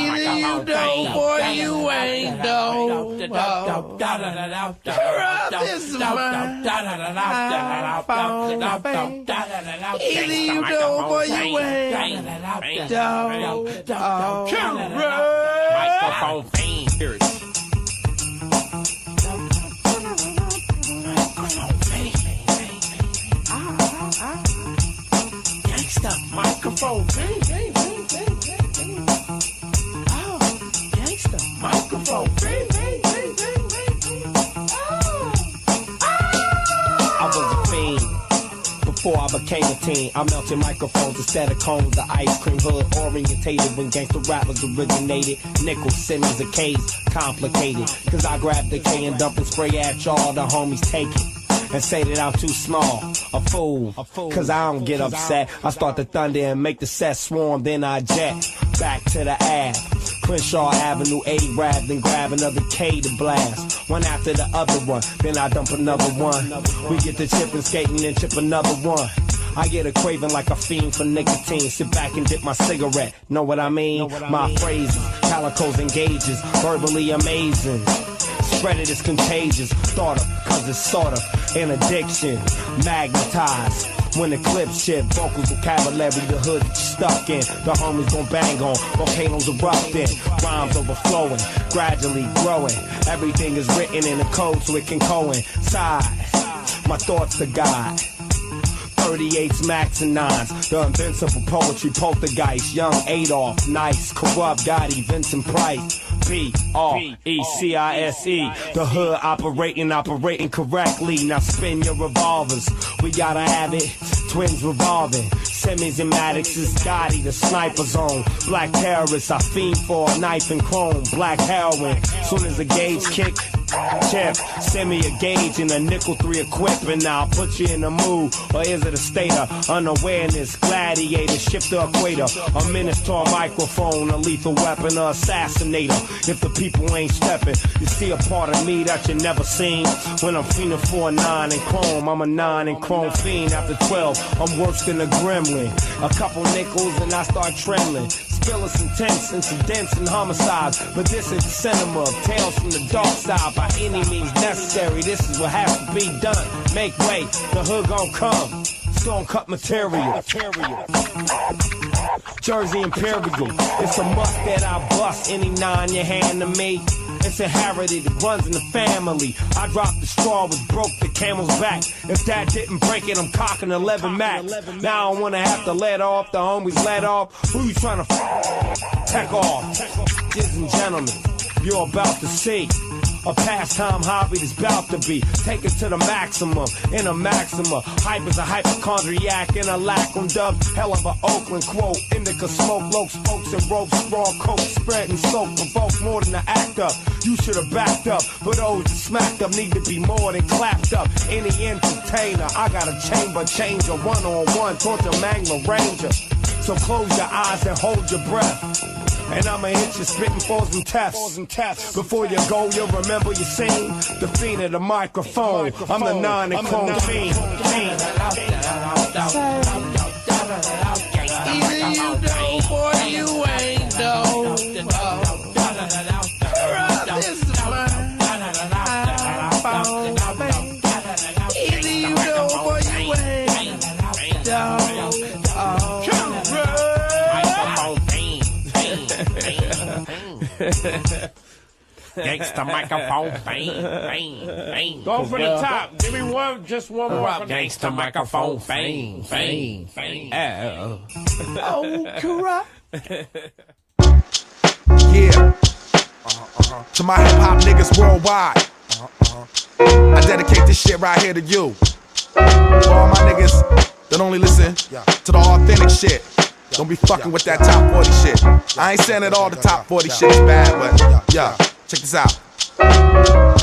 Either you dope or you ain't dope. This is my iPhone. Either you dope or you ain't dope. Microphone fingers. Gangsta microphone bang, bang, bang, bang, bang, bang. Oh, gangsta microphone bang, bang, bang, bang, bang, bang. Oh. I was a fiend before I became a teen. I melted microphones instead of cones. The ice cream hood orientated when gangsta rappers originated. Nickels, semis, and K's complicated. Cause I grab the K and dump and spray at y'all. The homies take it and say that I'm too small, a fool, cause I don't get upset. I start to thunder and make the set swarm, then I jet back to the Ave, Crenshaw Avenue, A-Rab, then grab another K to blast, one after the other one, then I dump another one. We get to chipping, skating, and chip another one. I get a craving like a fiend for nicotine. Sit back and dip my cigarette, know what I mean? My phrases, calicos and gauges, verbally amazing. Spread it is contagious, thought of, cause it's sort of an addiction, magnetized. When the clips shit, vocals, vocabulary, the hood that you stuck in. The homies gon' bang on, volcanoes erupting, rhymes overflowing, gradually growing. Everything is written in the code so it can coincide. My thoughts to God. 38s, max and 9s, the invincible poetry poltergeist, young Adolf, nice, corrupt Gotti, Vincent Price, P-R-E-C-I-S-E, the hood operating correctly, now spin your revolvers, we gotta have it, twins revolving, semis and Maddox's Gotti, the sniper zone, black terrorists, I fiend for a knife and chrome, black heroin, soon as the gauge kick, chip, send me a gauge and a nickel 3 equipment. Now I'll put you in the mood, or is it a state of unawareness? Gladiator, shift the equator, a minotaur microphone, a lethal weapon, a assassinator. If the people ain't stepping, you see a part of me that you never seen. When I'm fiending for a 9 in chrome, I'm a 9 in chrome fiend. After 12, I'm worse than a gremlin. A couple nickels and I start trembling. Spill us intense incidents and homicides, but this is the cinema of tales from the dark side. By any means necessary, this is what has to be done. Make way, the hood gon' come. Stone cut material. Jersey Imperial, it's a must that I bust any 9 you hand to me. It's inherited, it runs in the family. I dropped the straw, was broke the camel's back. If that didn't break it, I'm cocking 11 max. Now I don't wanna have to let off, the homies let off. Who you trying to tech off? Ladies and gentlemen, you're about to see a pastime hobby that's about to be taken to the maximum, in a maxima. Hype is a hypochondriac in a lack on dub. Hell of a Oakland quote. Indica smoke, low spokes and ropes, raw coke, spread and soap, provoke more than an act up. You should have backed up, but those that smacked up need to be more than clapped up. Any entertainer, I got a chamber changer, one-on-one, torture Magma Ranger. So close your eyes and hold your breath. And I'ma hit you spitting fours and taps. Before you go, you'll remember you seen the fiend of the microphone. I'm the 9 and chrome fiend. Either you dope or you ain't dope. This is my iPhone. Either you dope or you ain't dope. Gangsta microphone fame. Go from the top. Give me just one more. Gangsta microphone fame. Oh, corrupt. Yeah. To my hip hop niggas worldwide. I dedicate this shit right here to you. For all my niggas that only listen to the authentic shit. Don't be fucking with that top 40 shit. I ain't saying that all the top 40 shit is bad, but yeah, check this out.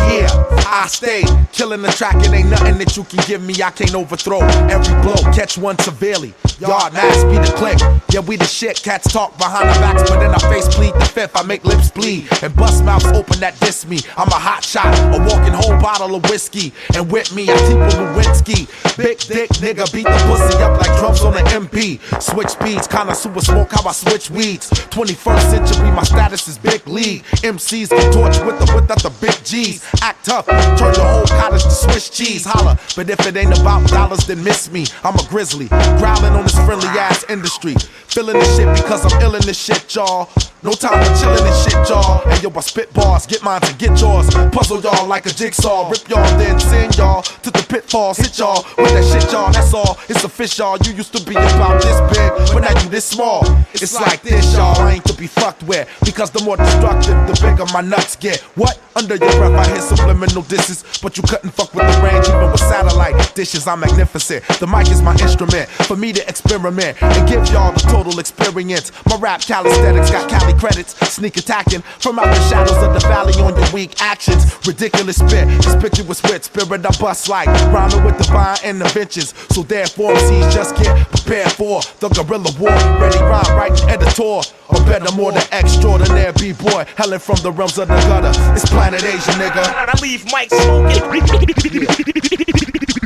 Yeah, I stay killing the track. It ain't nothing that you can give me I can't overthrow. Every blow, catch one severely. Yard mass be the click. Yeah, we the shit. Cats talk behind our backs, but in our face plead the fifth. I make lips bleed and bust mouths open that diss me. I'm a hot shot, a walking whole bottle of whiskey. And with me, I keep a Lewinsky. Big dick nigga, beat the pussy up like drums on an MP. Switch speeds, kinda super smoke how I switch weeds. 21st century, my status is big league. MCs get torched with the big G's. Act tough, turn your whole cottage to Swiss cheese. Holla, but if it ain't about dollars, then miss me. I'm a grizzly, growling on this friendly ass industry. Feeling this shit because I'm ill in this shit, y'all. No time for chillin' and shit, y'all. And yo, I spit bars, get mine to get yours. Puzzle y'all like a jigsaw. Rip y'all, then send y'all to the pitfalls. Hit y'all with that shit, y'all. That's all. It's a fish, y'all. You used to be about this big, but now you this small. It's like this, y'all. I ain't to be fucked with. Because the more destructive, the bigger my nuts get. What? Under your breath, I hear subliminal disses. But you couldn't fuck with the range, even with satellite dishes. I'm magnificent. The mic is my instrument for me to experiment and give y'all the total experience. My rap calisthenics got Cali credits, sneak attacking from out the shadows of the valley on your weak actions. Ridiculous spit, conspicuous wit, spirit I bust like rhyming with divine interventions. So therefore, MCs just get prepared for the guerrilla war. Ready rhyme, writing editor, or better, more the extraordinary b-boy, hailing from the realms of the gutter. It's Planet Asia, nigga. I leave Mike smoking.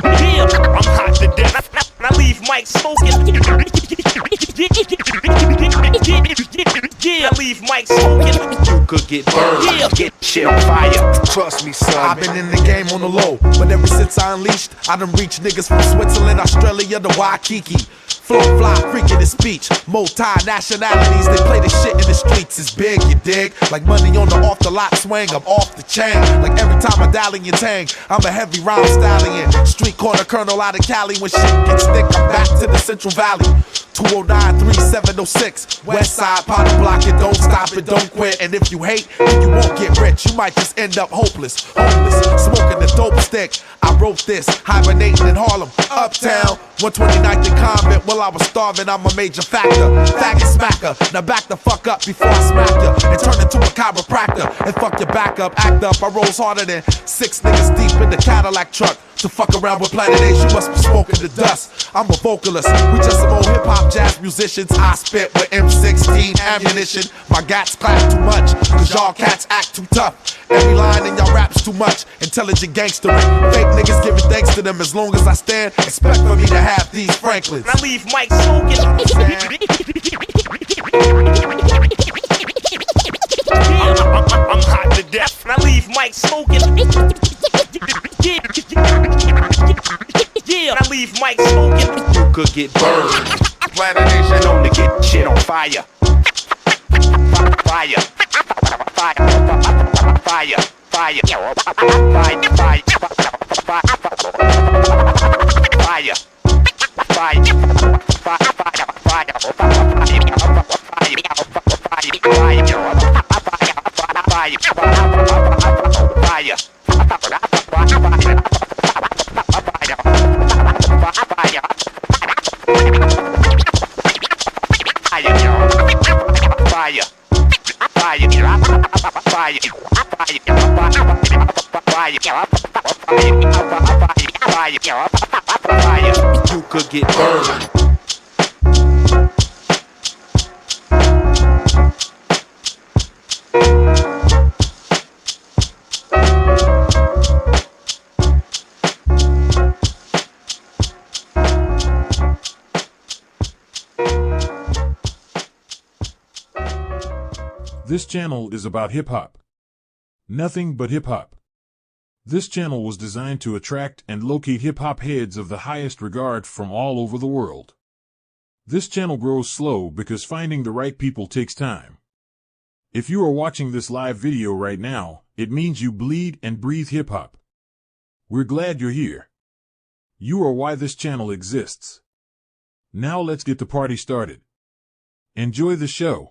Yeah, I'm hot to death. I leave Mike smoking. Yeah, I leave Mike smoking. You could get burned, Yeah. get shit on fire. Trust me, son. I've been in the game on the low, but ever since I unleashed, I done reached niggas from Switzerland, Australia to Waikiki. Flow fly, freaking his speech. Multi-nationalities, they play the shit in the streets. It's big, you dig? Like money on the off the lot swing, I'm off the chain. Like every time I dial in your tang, I'm a heavy rhyme stallion. Street corner colonel out of Cali. When shit gets thick, I'm back to the Central Valley. 209-3706 West Side, Potter Block it, don't stop it, don't quit. And if you hate, then you won't get rich. You might just end up hopeless, smoking the dope stick. I wrote this, hibernating in Harlem, uptown 129th and Convent. While I was starving, I'm a major factor. Faggot smacker, now back the fuck up before I smack ya and turn into a chiropractor and fuck your back up, act up. I rose harder than 6 niggas deep in the Cadillac truck. To fuck around with Planet Asia, you must be smoking the dust. I'm a vocalist, we just some old hip-hop jazz musicians. I spit with M16 ammunition. My gats clap too much, cause y'all cats act too tough. Every line in y'all raps too much. Intelligent gangstering, fake niggas giving thanks to them. As long as I stand, expect for me to have these Franklins. I leave Mike smoking. I'm hot to death. I leave Mike smoking. Yeah, I leave Mike smoking. You could get burned. Planet Asia, Known to get shit on fire. Fire. Fire. Fire. Fire. You could get burned. This channel is about hip-hop. Nothing but hip-hop. This channel was designed to attract and locate hip-hop heads of the highest regard from all over the world. This channel grows slow because finding the right people takes time. If you are watching this live video right now, it means you bleed and breathe hip-hop. We're glad you're here. You are why this channel exists. Now let's get the party started. Enjoy the show.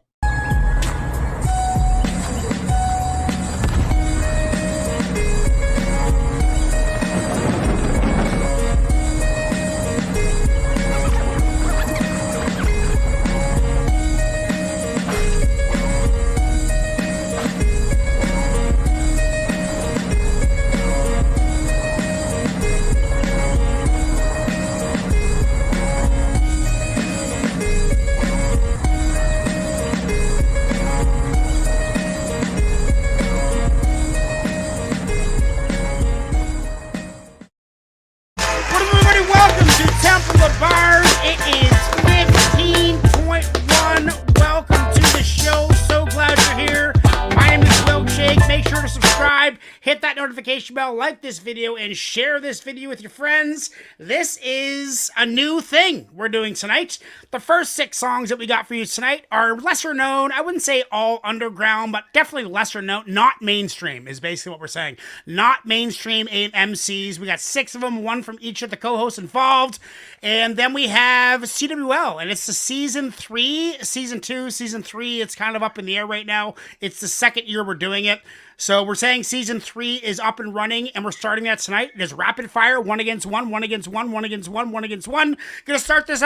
sure to subscribe, hit that notification bell, like this video, and share this video with your friends. This is a new thing we're doing tonight. The first 6 songs that we got for you tonight are lesser known. I wouldn't say all underground, but definitely lesser known. Not mainstream is basically what we're saying. Not mainstream MCs. We got 6 of them, 1 from each of the co-hosts involved. And then we have CWL, and it's the season 3, season 2, season 3. It's kind of up in the air right now. It's the second year we're doing it. So we're saying season 3 is up and running, and we're starting that tonight. There's rapid fire, 1 against 1, 1 against 1, 1 against 1, 1 against 1. Gonna start this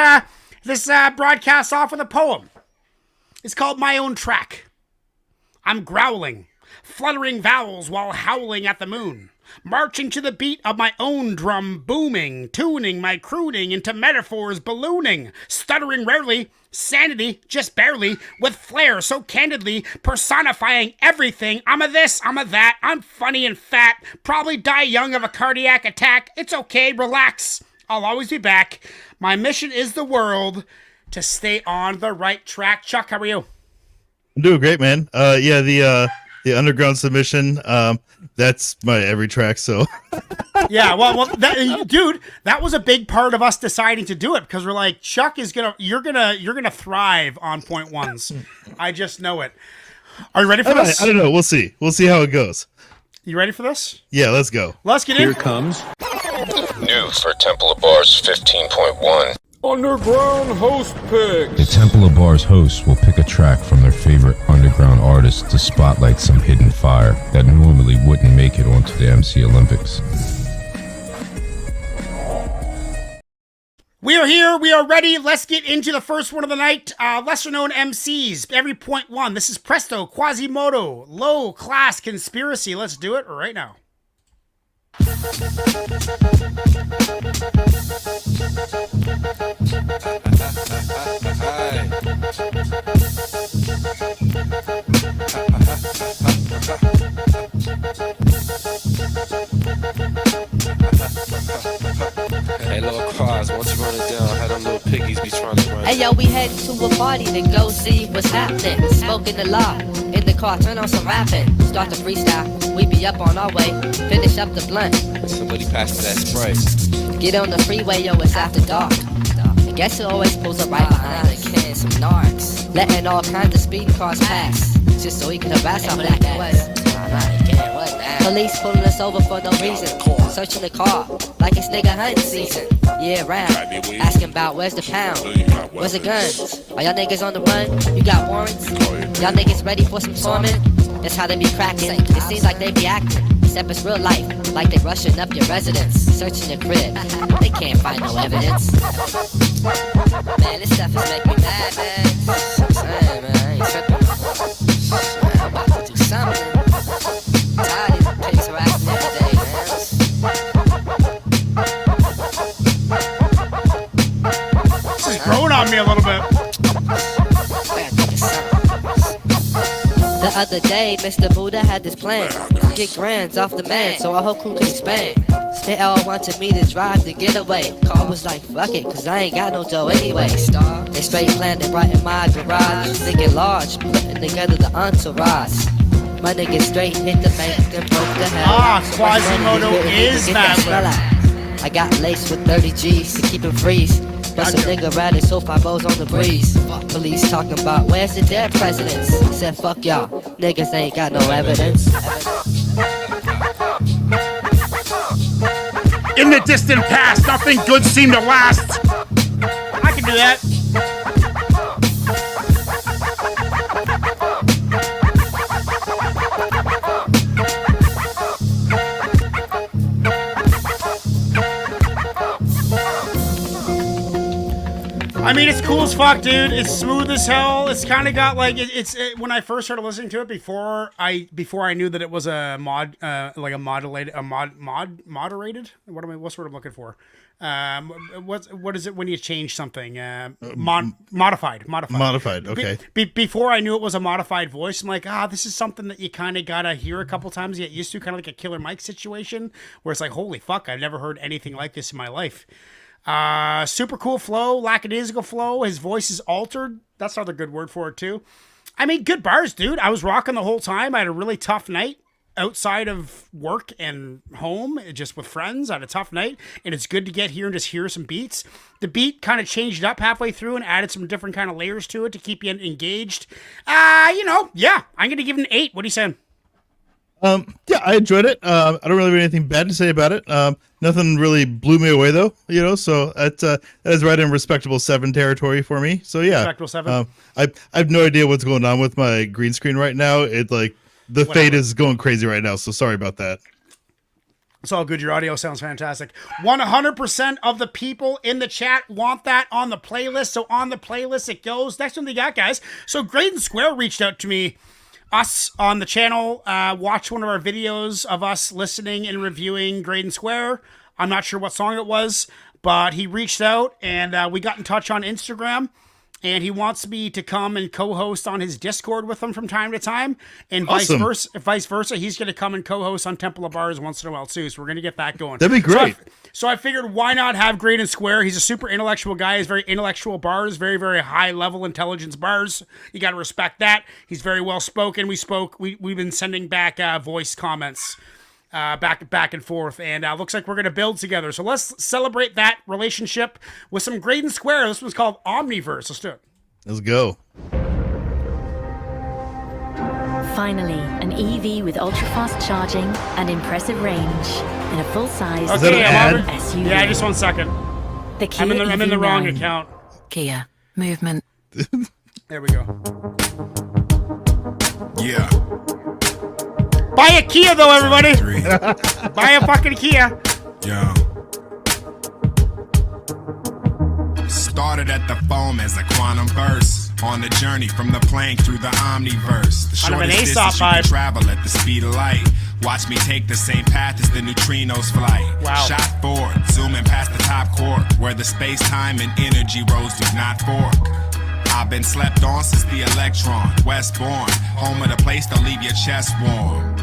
broadcast off with a poem. It's called My Own Track. I'm growling, fluttering vowels while howling at the moon. Marching to the beat of my own drum booming, tuning my crooning into metaphors ballooning, stuttering rarely, sanity just barely, with flair so candidly, personifying everything. I'm a this, I'm a that, I'm funny and fat, probably die young of a cardiac attack. It's okay, relax, I'll always be back. My mission is the world to stay on the right track. Chuck, how are you? I'm doing great, man. The underground submission, that's my every track. So yeah, dude, that was a big part of us deciding to do it because we're like, Chuck is you're gonna thrive on point ones. I just know it. Are you ready for this? I don't know. We'll see how it goes. You ready for this? Yeah, let's go. Let's get in. Here comes new for Temple of Bars 15.1. Underground host pick. the Temple of Bars hosts will pick a track from their favorite underground artist to spotlight some hidden fire that normally wouldn't make it onto the MC Olympics. We are here. We are ready. Let's get into the first one of the night. Lesser known MCs. Every point 1. This is Presto, Quasimodo, Low Class Conspiracy. Let's do it right now. Hey, little Quaz, won't you run it down? How them little piggies be trying to run. Hey, yo, we heading to a party to go see what's happening. Smoking the law in the car, turn on some rapping. Start the freestyle, we be up on our way. Finish up the blunt. Somebody pass that spray. Get on the freeway, yo, it's after dark. I guess it always pulls up right behind a can, some narcs. Letting all kinds of speeding cars pass, just so he can harass our black ass. Police pulling us over for no reason. Searching the car like it's nigga hunting season. Yeah, round. Asking about where's the pound? Where's the guns? Are y'all niggas on the run? You got warrants? Y'all niggas ready for some torment? That's how they be cracking. It seems like they be acting. Except it's real life, like they rushing up your residence, searching your crib. They can't find no evidence. Man, this stuff is making me mad, man. I'm saying, man, I ain't tripping. Man, I'm about to do something. Tired of these pigs harassing every day, man. This is growing on me a little bit. The other day, Mr. Buddha had this plan to get grands off the man so our whole crew can expand. They all wanted me to drive the getaway. Car was like, fuck it, cause I ain't got no dough anyway. They straight landed right in my garage. Thinking large, putting together the entourage. My niggas straight hit the bank and broke the hell. Quasimodo is that. I got laced with 30 G's to keep him freeze. But some nigga riding so 5-0s on the breeze. Police talking about where's the dead presidents? Said fuck y'all, niggas ain't got no evidence. In the distant past, nothing good seemed to last. I can do that. I mean, it's cool as fuck, dude. It's smooth as hell. It's kind of got like when I first started listening to it before I knew that it was a moderated. What's word I'm looking for? What is it when you change something? Modified. Okay. Before I knew it was a modified voice, I'm like, this is something that you kind of gotta hear a couple times to get used to, kind of like a Killer Mike situation, where it's like, holy fuck, I've never heard anything like this in my life. Super cool flow, lackadaisical flow. His voice is altered. That's another good word for it too. I mean, good bars, dude. I was rocking the whole time. I had a really tough night. outside of work and home, just with friends on a tough night, and it's good to get here and just hear some beats. The beat kind of changed up halfway through and added some different kind of layers to it to keep you engaged. Yeah, I'm going to give it an 8. What are you saying? Yeah, I enjoyed it. I don't really have anything bad to say about it. Nothing really blew me away though, so that is right in respectable 7 territory for me. So yeah, respectable 7. I have no idea what's going on with my green screen right now. It the fade is going crazy right now. So sorry about that. It's all good. Your audio sounds fantastic. 100% of the people in the chat want that on the playlist. So on the playlist it goes. Next one we got, guys. So Graydon Square reached out to me. Us on the channel, watch one of our videos of us listening and reviewing Graydon Square. I'm not sure what song it was, but he reached out and we got in touch on Instagram, and he wants me to come and co-host on his Discord with him from time to time, and awesome. vice versa. He's going to come and co-host on Temple of Bars once in a while too, so we're going to get that going. That'd be great. So I figured, why not have Graydon Square? He's a super intellectual guy. He's very intellectual bars, very, very high level intelligence bars. You got to respect that. He's very well spoken. We've been sending back voice comments back and forth, and looks like we're going to build together. So let's celebrate that relationship with some Graydon Square. This one's called Omniverse. Let's do it. Let's go. Finally, an EV with ultra-fast charging and impressive range in a full-size SUV. Yeah, just 1 second. The Kia I'm in the wrong account. Kia movement. There we go. Yeah. Buy a Kia though, everybody. Buy a fucking Kia. Yeah. Started at the foam as a quantum burst. On the journey from the plane through the omniverse. The shortest distance you can travel at the speed of light. Watch me take the same path as the neutrinos flight. Wow. Shot forward, zooming past the top court, where the space-time and energy roads do not fork. I've been slept on since the electron, Westbourne, home of the place that'll leave your chest warm.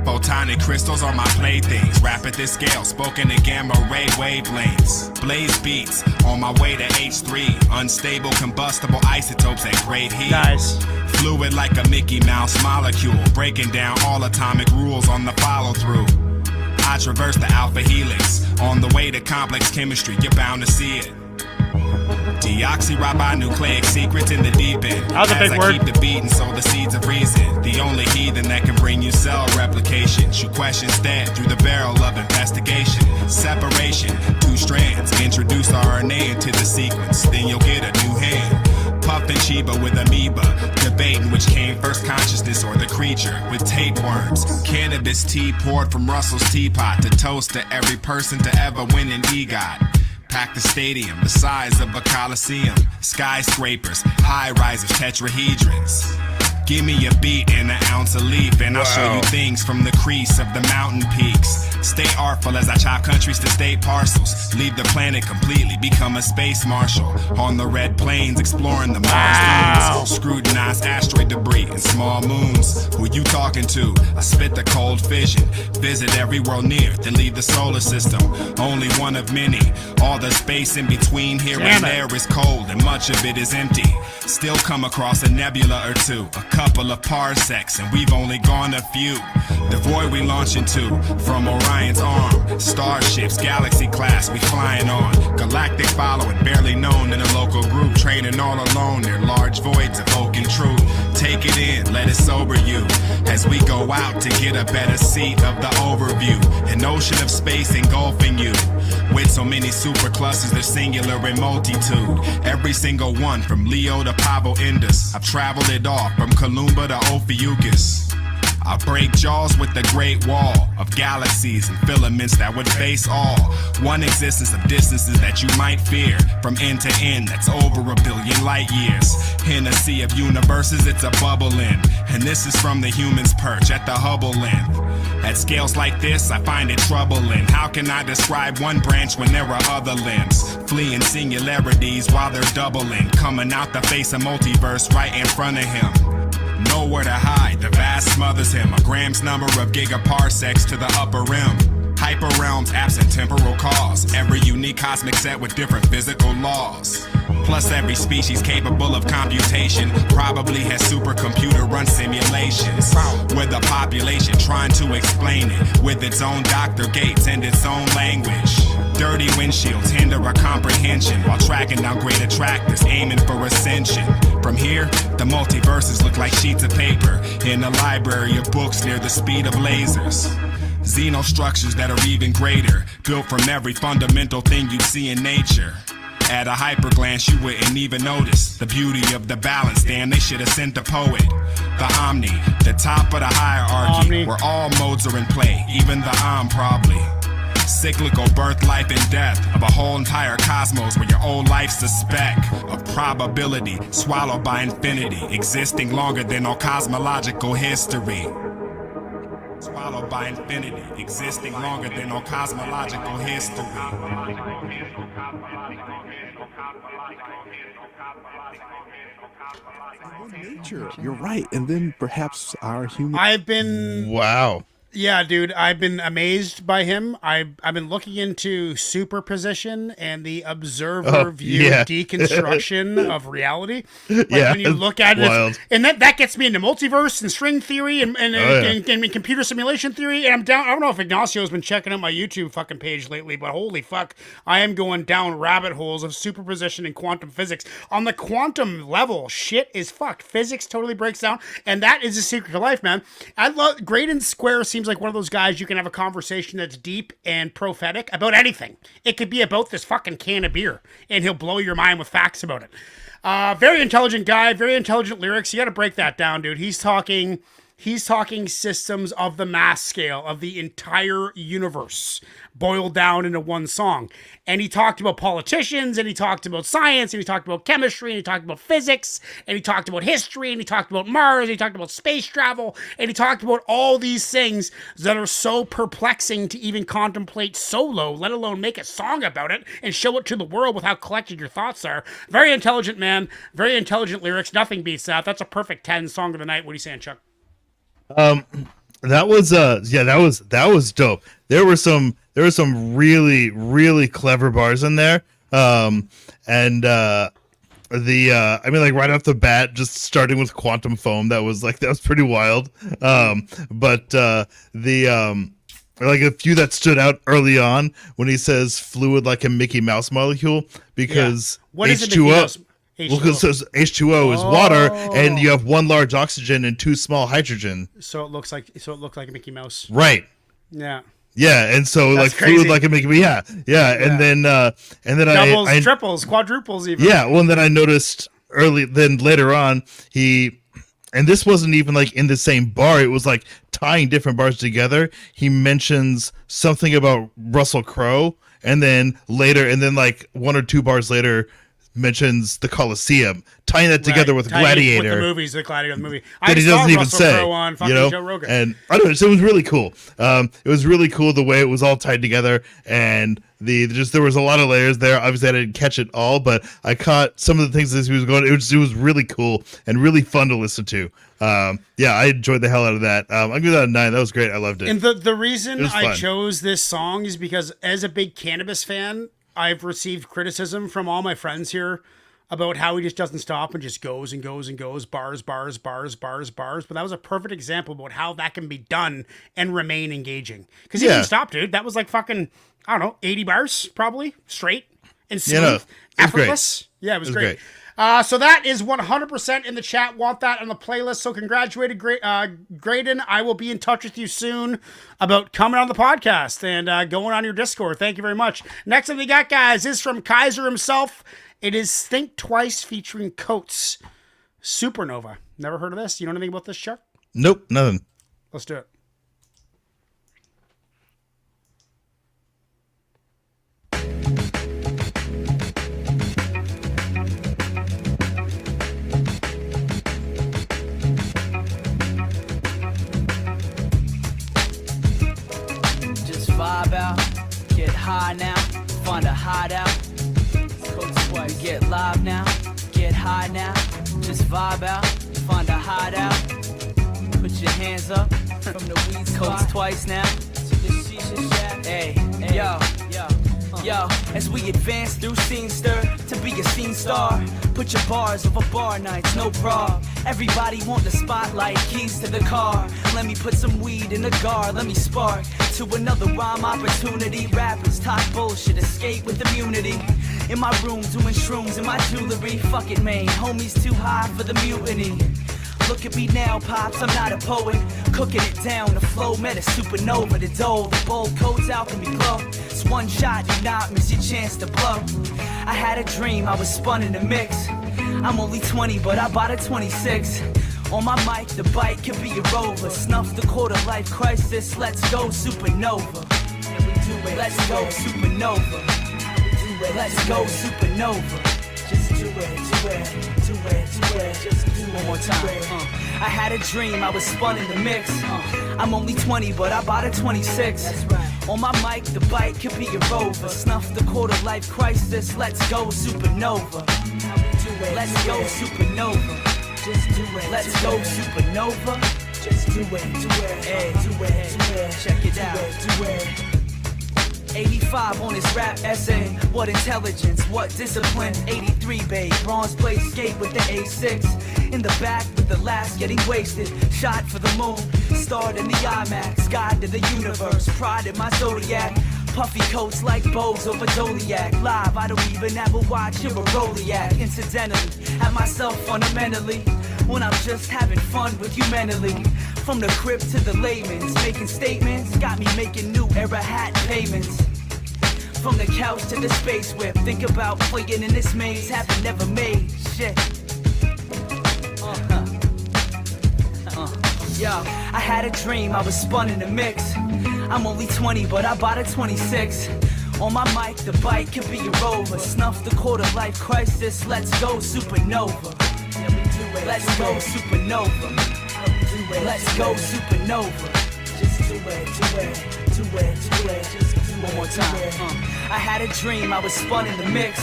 Photonic crystals are my playthings. Rap at this scale, spoken in gamma ray wavelengths. Blaze beats on my way to H3. Unstable combustible isotopes at great heat. Nice. Fluid like a Mickey Mouse molecule. Breaking down all atomic rules on the follow through. I traverse the alpha helix. On the way to complex chemistry, you're bound to see it. Deoxyribonucleic secrets in the deep end. That was a big word. Keep the beat and sow the seeds of reason. The only heathen that can bring you cell replication. Shoot questions dead through the barrel of investigation. Separation, 2 strands. Introduce RNA into the sequence, then you'll get a new hand. Puffin' Chiba with amoeba, debating which came first, consciousness or the creature. With tapeworms, cannabis tea poured from Russell's teapot to toast to every person to ever win an EGOT. Pack the stadium, the size of a coliseum. Skyscrapers, high-risers, tetrahedrons. Give me a beat and an ounce of leaf, and I'll show you things from the crease of the mountain peaks. Stay artful as I chop countries to state parcels. Leave the planet completely, become a space marshal. On the red plains, exploring the Mars dunes. Scrutinize asteroid debris and small moons. Who you talking to? I spit the cold fission. Visit every world near, then leave the solar system. Only one of many. All the space in between here and there is cold, and much of it is empty. Still come across a nebula or two. A couple of parsecs, and we've only gone a few. The void we launch into, from Orion's arm. Starships, galaxy class, we flying on. Galactic following, barely known in a local group. Training all alone near large voids evoking truth. Take it in, let it sober you. As we go out to get a better seat of the overview. An ocean of space engulfing you. With so many superclusters, they're singular in multitude. Every single one, from Leo to Pavo Indus. I've traveled it all, from Columba to Ophiuchus. I break jaws with the great wall of galaxies and filaments that would face all. One existence of distances that you might fear. From end to end, that's over 1 billion light years. In a sea of universes, it's a bubble in. And this is from the human's perch at the Hubble length. At scales like this, I find it troubling. How can I describe one branch when there are other limbs? Fleeing singularities while they're doubling. Coming out the face of multiverse right in front of him. Nowhere to hide, the vast smothers him. A gram's number of gigaparsecs to the upper rim. Hyper realms absent temporal cause. Every unique cosmic set with different physical laws. Plus every species capable of computation probably has supercomputer run simulations with a population trying to explain it with its own Dr. Gates and its own language. Dirty windshields hinder our comprehension while tracking down great attractors aiming for ascension. From here, the multiverses look like sheets of paper in a library of books near the speed of lasers. Xenostructures that are even greater, built from every fundamental thing you see in nature. At a hyper glance, you wouldn't even notice the beauty of the balance. Damn, they should have sent the poet. The Omni, the top of the hierarchy, where all modes are in play, even the probably. Cyclical birth, life, and death of a whole entire cosmos where your old life's a speck of probability swallowed by infinity, existing longer than all cosmological history. Swallowed by infinity, existing longer than all cosmological history. Nature, you're right, and then perhaps our human. I've been wow. Yeah, dude, I've been amazed by him. I've been looking into superposition and the observer view deconstruction of reality. Like when you look at it, and that gets me into multiverse and string theory and computer simulation theory. And I'm down. I don't know if Ignacio's been checking out my YouTube fucking page lately, but holy fuck, I am going down rabbit holes of superposition and quantum physics. On the quantum level, shit is fucked. Physics totally breaks down, and that is the secret to life, man. I love Graydon Square. Seems like one of those guys you can have a conversation that's deep and prophetic about anything. It could be about this fucking can of beer, and he'll blow your mind with facts about it. Very intelligent guy, very intelligent lyrics. You got to break that down, dude. He's talking systems of the mass scale of the entire universe boiled down into one song. And he talked about politicians, and he talked about science, and he talked about chemistry, and he talked about physics, and he talked about history, and he talked about Mars, and he talked about space travel, and he talked about all these things that are so perplexing to even contemplate solo, let alone make a song about it and show it to the world with how collected your thoughts are. Very intelligent man, very intelligent lyrics. Nothing beats that. That's a perfect 10 song of the night. What are you saying, Chuck? That was dope. There were some really clever bars in there. I mean, like right off the bat, just starting with quantum foam, that was pretty wild. But like a few that stood out early on when he says fluid like a Mickey Mouse molecule, because what is H2O? Well, because H2O is water, and you have one large oxygen and two small hydrogen. So it looked like a Mickey Mouse. Right. Yeah. Yeah, and so That's like crazy. fluid like a Mickey. Yeah. And then doubles, I triples, quadruples, even. Yeah. Well, and then I noticed later on and this wasn't even like in the same bar. It was like tying different bars together. He mentions something about Russell Crowe, and then like one or two bars later mentions the Coliseum, tying that together with Gladiator. With the movies, the Gladiator movie. That he doesn't even say. On fucking Joe Rogan. And I don't know, so it was really cool. It was really cool the way it was all tied together, and there was a lot of layers there. Obviously, I didn't catch it all, but I caught some of the things as he was going. It was really cool and really fun to listen to. Yeah, I enjoyed the hell out of that. I'll give that a 9. That was great. I loved it. And the reason I chose this song is because as a big cannabis fan, I've received criticism from all my friends here about how he just doesn't stop and just goes and goes and goes, bars. But that was a perfect example about how that can be done and remain engaging. Because he didn't stop, dude. That was like fucking, I don't know, 80 bars probably, straight and smooth, effortless. Great. Yeah, it was great. So that is 100% in the chat. Want that on the playlist. So congratulated, Graydon. I will be in touch with you soon about coming on the podcast and going on your Discord. Thank you very much. Next thing we got, guys, is from Kaiser himself. It is Think Twice featuring Coates. Supernova. Never heard of this? You know anything about this, Chuck? Nope, nothing. Let's do it. Vibe out, get high now, find a hideout. Get live now, get high now, just vibe out, find a hideout. Put your hands up from the weed spot. Coast twice now to the shisha shack. Hey, yo. Yo, as we advance through scene stir to be a scene star. Put your bars over bar nights, no bra. Everybody want the spotlight, keys to the car. Let me put some weed in the gar, let me spark to another rhyme opportunity. Rappers talk bullshit, escape with immunity. In my room doing shrooms in my jewelry. Fuck it, man, homies too high for the mutiny. Look at me now, pops, I'm not a poet. Cooking it down, the flow met a supernova. The dough, the bold coats alchemy glow. It's one shot, do not miss your chance to blow. I had a dream, I was spun in the mix. I'm only 20, but I bought a 26. On my mic, the bike could be a rover. Snuff the quarter life crisis, let's go supernova. Let's go supernova. Let's go supernova. Just do it, just do it. One more time. I had a dream, I was spun in the mix. I'm only 20, but I bought a 26. That's right. On my mic, the bike could be a rover. Snuff the quarter life crisis, let's go supernova. Let's go supernova. Just do it. Let's go supernova. Just do it. Hey, do it. Check it out. Do it. 85 on his rap essay. What intelligence, what discipline. 83 babe, bronze plate skate with the A6. In the back with the last getting wasted. Shot for the moon, starred in the IMAX. Guide to the universe, pride in my zodiac. Puffy coats like bows over Zodiac. Live, I don't even have a watch or a Roliac. Incidentally, at myself fundamentally. When I'm just having fun with you mentally. From the crib to the layman's, making statements. Got me making new era hat payments. From the couch to the space whip. Think about playing in this maze, haven't never made shit. Yo, I had a dream, I was spun in the mix. I'm only 20, but I bought a 26. On my mic, the bike could be a rover. Snuff the quarter life crisis, let's go supernova. Let's go supernova. Let's go supernova. Just do it. Just do it. One more time. I had a dream, I was spun in the mix.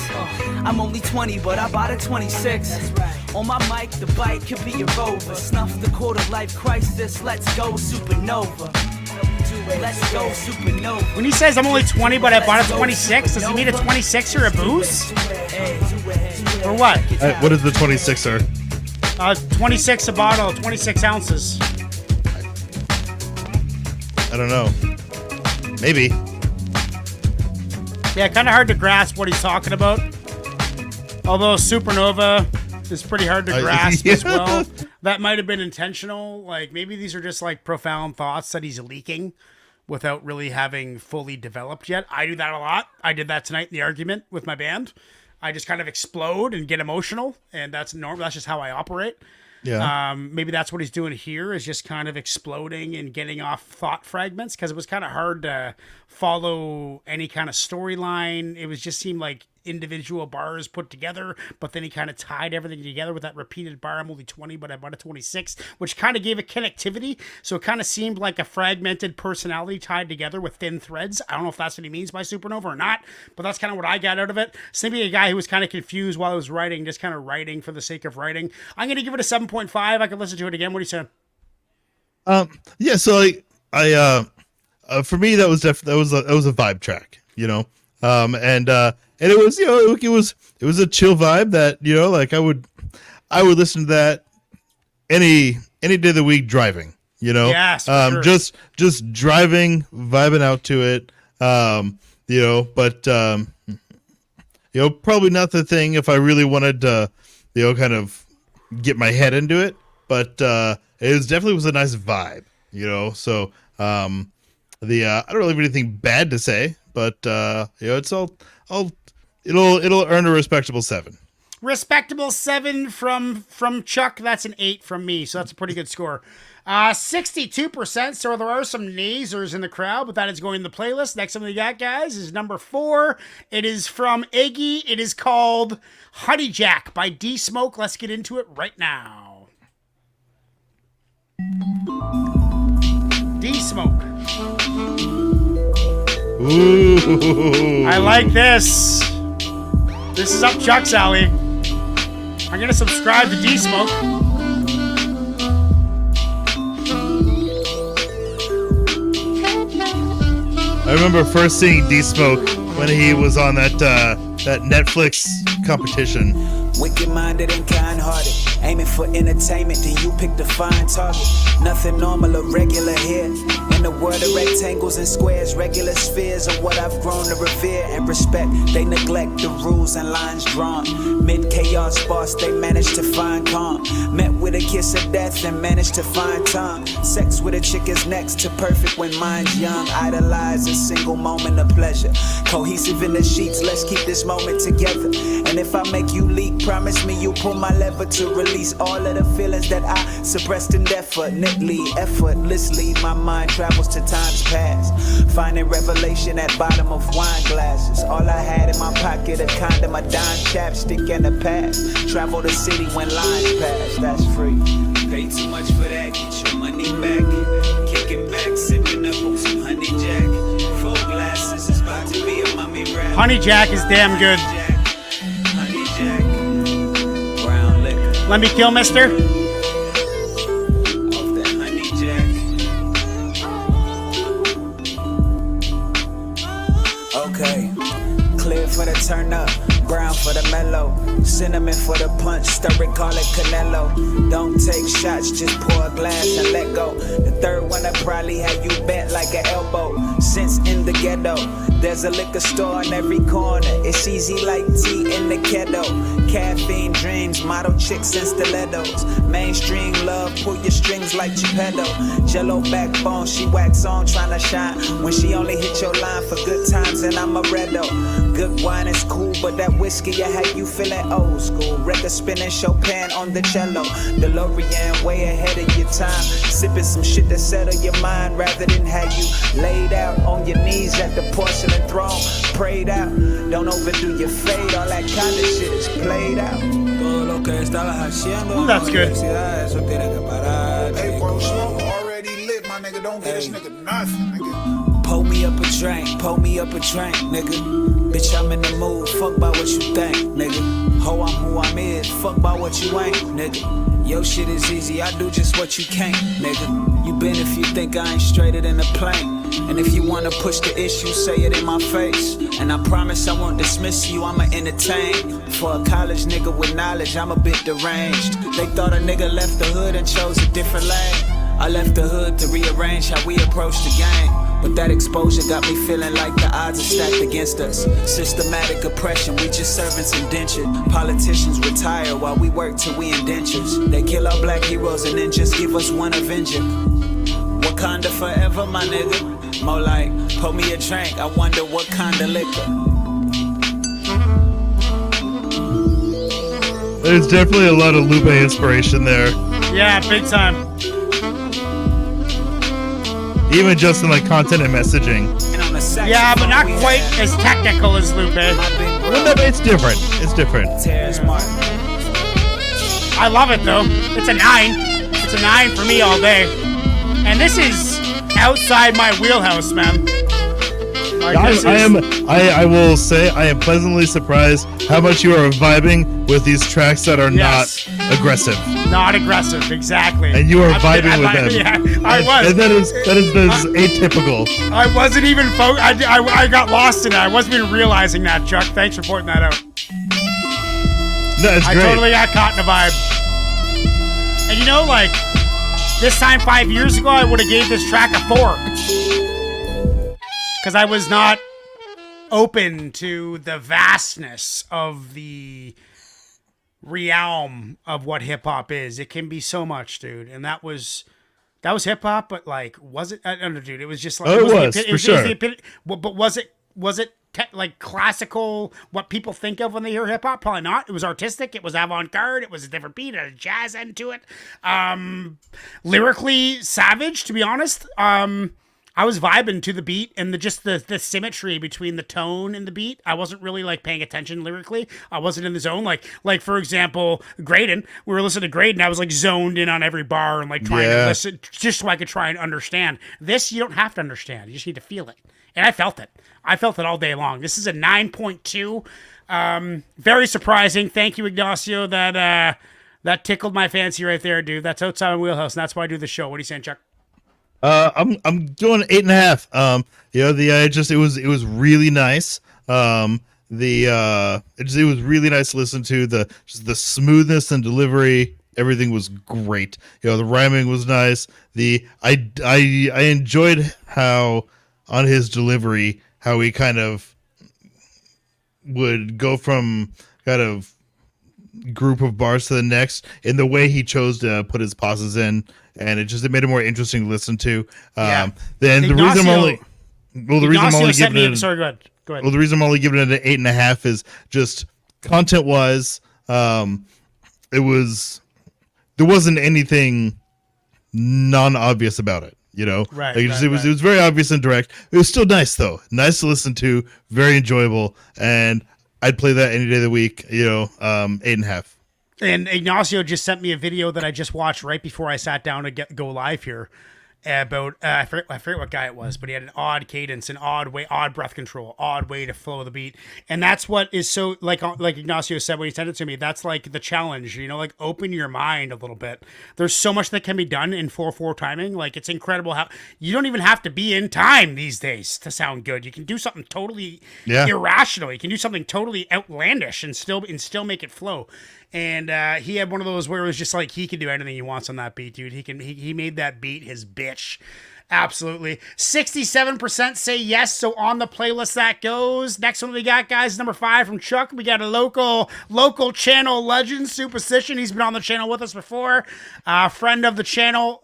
I'm only 20, but I bought a 26. That's right. On my mic, the bike could be a rover. Snuff the quarter life crisis, let's go supernova. Let's go supernova. When he says I'm only 20, but I bought a 26, does he mean a 26 or a booze? Or what? What is the 26er? 26 a bottle, 26 ounces. I don't know. Maybe. Yeah, kind of hard to grasp what he's talking about. Although supernova is pretty hard to grasp as well. That might have been intentional. Like, maybe these are just like profound thoughts that he's leaking without really having fully developed yet. I do that a lot. I did that tonight in the argument with my band. I just kind of explode and get emotional, and that's normal. That's just how I operate. Yeah. Maybe that's what he's doing here, is just kind of exploding and getting off thought fragments, because it was kind of hard to follow any kind of storyline. It was just seemed like individual bars put together, but then he kind of tied everything together with that repeated bar. I'm only 20, but I bought a 26, which kind of gave it connectivity. So it kind of seemed like a fragmented personality tied together with thin threads. I don't know if that's what he means by supernova or not, but that's kind of what I got out of it. So maybe a guy who was kind of confused while I was writing, just kind of writing for the sake of writing. I'm going to give it a 7.5. I could listen to it again. What are you saying? Yeah. So I for me, that was a vibe track, you know? And it was, you know, it was a chill vibe that, you know, like I would listen to that any day of the week driving, you know, yes, sure. just driving, vibing out to it. You know, but, you know, probably not the thing if I really wanted to, you know, kind of get my head into it, but, it definitely was a nice vibe, you know? So, I don't really have anything bad to say, but, you know, it'll earn a respectable 7. Respectable 7 from Chuck. That's an 8 from me, so that's a pretty good score. 62%, so there are some nasers in the crowd, but that is going in the playlist. Next one we got, guys, is number 4. It is from Iggy. It is called Honey Jack by D-Smoke. Let's get into it right now. D-Smoke. Ooh. I like this. This is up Chuck's alley. I'm gonna subscribe to D-Smoke. I remember first seeing D-Smoke when he was on that Netflix competition. Wicked-minded and kind-hearted, aiming for entertainment, then you pick the fine target. Nothing normal or regular here. In the world of rectangles and squares, regular spheres are what I've grown to revere and respect. They neglect the rules and lines drawn. Mid-chaos boss, they managed to find calm. Met with a kiss of death and managed to find time. Sex with a chick is next to perfect when mind's young. Idolize a single moment of pleasure. Cohesive in the sheets, let's keep this moment together. And if I make you leak, promise me you'll pull my lever to release all of the feelings that I suppressed indefinitely, effortlessly. My mind travels to times past, finding revelation at bottom of wine glasses. All I had in my pocket, a condom, a dime, chapstick, and a pass. Travel the city when lines pass, that's free. Pay too much for that, get your money back. Kicking back, sipping up on some honey jack. Full glasses, it's about to be a mummy rap. Honey Jack is damn good. Honey Jack, brown liquor. Let me kill, mister. Off that honey jack. Okay, clear for the turn up, brown for the mellow, cinnamon for the punch, stir it, call it Canelo. Don't take shots, just pour a glass and let go. The third one I probably had you bent like an elbow. Since in the ghetto, there's a liquor store on every corner. It's easy like tea in the kettle. Caffeine dreams, model chicks and stilettos. Mainstream love, pull your strings like Geppetto. Jello backbone, she wax on, tryna shine. When she only hit your line for good times, and I'm a reddo. Good wine is cool, but that whiskey, I had you feeling old school. Record spinning Chopin on the cello. DeLorean way ahead of your time. Sipping some shit to settle your mind rather than have you laid out on your knees at the porcelain throne. Prayed out, don't overdo your fade. All that kind of shit is played out. Ooh, that's good. Hey, bro, Smoke already lit, my nigga. Don't get this nigga nothing, nigga. Pour me up a drink, pour me up a drink, nigga. Bitch, I'm in the mood, fuck by what you think, nigga. Ho, I'm who I'm is, fuck by what you ain't, nigga. Yo, shit is easy, I do just what you can't, nigga. You been if you think I ain't straighter than a plane. And if you wanna push the issue, say it in my face. And I promise I won't dismiss you, I'ma entertain. For a college nigga with knowledge, I'm a bit deranged. They thought a nigga left the hood and chose a different lane. I left the hood to rearrange how we approach the game. But that exposure got me feeling like the odds are stacked against us. Systematic oppression, we just servants indentured. Politicians retire while we work till we indentures. They kill our black heroes and then just give us one Avenger. Wakanda forever, my nigga. More like, pour me a drink, I wonder what kind of liquor. There's definitely a lot of Lupe inspiration there. Yeah, big time. Even just in like content and messaging. Yeah, but not quite as technical as Lupe. Well, no, it's different. It's different. I love it though. It's a 9. It's a 9 for me all day. And this is outside my wheelhouse, man. Like, I will say I am pleasantly surprised how much you are vibing with these tracks that are not aggressive. Not aggressive, exactly. And you are vibing with them. Yeah, I was. And that is atypical. I wasn't even I got lost in it. I wasn't even realizing that, Chuck. Thanks for pointing that out. No, it's great. I totally got caught in a vibe. And you know, like, this time 5 years ago, I would have gave this track a 4. Because I was not open to the vastness of the realm of what hip hop is. It can be so much, dude. And that was hip hop, but like, was it? I don't know, dude. It was just like, it was for sure. But was it like classical? What people think of when they hear hip hop? Probably not. It was artistic. It was avant-garde. It was a different beat. It had a jazz end to it. Lyrically savage, to be honest. I was vibing to the beat and the symmetry between the tone and the beat. I wasn't really like paying attention lyrically. I wasn't in the zone. Like for example, Graydon. We were listening to Graydon. I was like zoned in on every bar and like trying to listen just so I could try and understand. This you don't have to understand. You just need to feel it. And I felt it. I felt it all day long. This is a 9.2. Very surprising. Thank you, Ignacio. That tickled my fancy right there, dude. That's outside my wheelhouse, and that's why I do the show. What are you saying, Chuck? I'm going 8.5. You know, it was really nice. It was really nice to listen to. The smoothness and delivery, everything was great. You know, the rhyming was nice. I enjoyed how on his delivery how he kind of would go from kind of group of bars to the next in the way he chose to put his pauses in, and it made it more interesting to listen to. Then the reason I'm only giving it sorry, go ahead. Well, the reason I'm only giving it an 8.5 is just content wise. There wasn't anything non-obvious about it. You know, right? It was very obvious and direct. It was still nice though, nice to listen to, very enjoyable, and I'd play that any day of the week. You know, 8.5. And Ignacio just sent me a video that I just watched right before I sat down to go live here about I forget what guy it was, but he had an odd cadence, an odd breath control, odd way to flow the beat, and that's what is so like Ignacio said when he sent it to me. That's like the challenge, you know, like open your mind a little bit. There's so much that can be done in 4/4 timing. Like it's incredible how you don't even have to be in time these days to sound good. You can do something totally irrational. You can do something totally outlandish and still make it flow. And he had one of those where it was just like he can do anything he wants on that beat, dude. He made that beat his bitch. Absolutely. 67% say yes, so on the playlist that goes. Next one we got, guys, number 5 from Chuck. We got a local channel legend, Superstition. He's been on the channel with us before. Friend of the channel.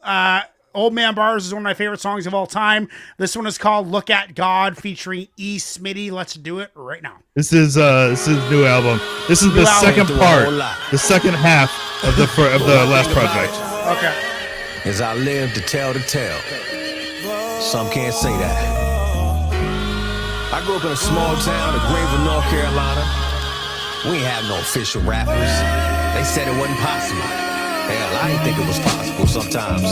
Old Man Bars is one of my favorite songs of all time. This one is called Look at God featuring E. Smitty. Let's do it right now. This is new album. This is the second part, the second half of the last project. Okay. As I live to tell the tale. Some can't say that. I grew up in a small town in Greenville, North Carolina. We ain't have no official rappers. They said it wasn't possible. Hell, I didn't think it was possible sometimes.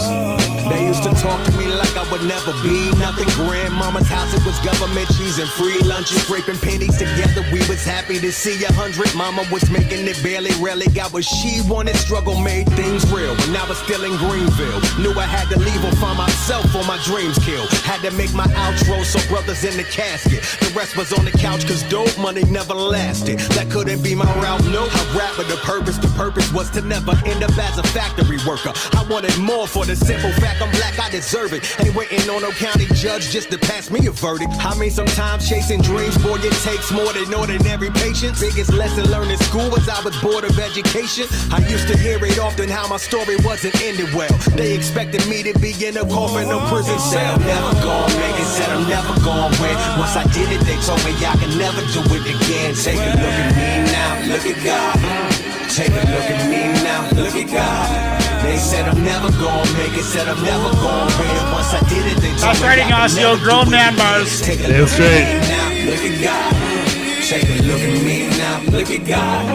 They used to talk to me like I would never be nothing. Grandmama's house, it was government cheese and free lunches. Scraping pennies together, we was happy to see 100. Mama was making it barely, rarely got what she wanted. Struggle made things real. When I was still in Greenville, knew I had to leave or find myself or my dreams killed. Had to make my outro, so brothers in the casket. The rest was on the couch, cause dope money never lasted. That couldn't be my route, no. I rap with a purpose. The purpose was to never end up as a factory worker. I wanted more for the simple fact I'm black, I deserve it. Ain't waiting on no county judge just to pass me a verdict. I mean, sometimes chasing dreams, boy, it takes more than ordinary patience. Biggest lesson learned in school was I was bored of education. I used to hear it often how my story wasn't ended well. They expected me to be in a coffin or prison cell. Never gonna make it, said I'm never gonna win. Once I did it, they told me I could never do it again. Take a look at me now, look at God. Take a look at me now, look at God. They said I'm never gonna make it, said I'm never gonna win. Once I did it, they told me I could never do grown it man again. bars. Take a look at me now, look at God. Take a look at me now, look at God.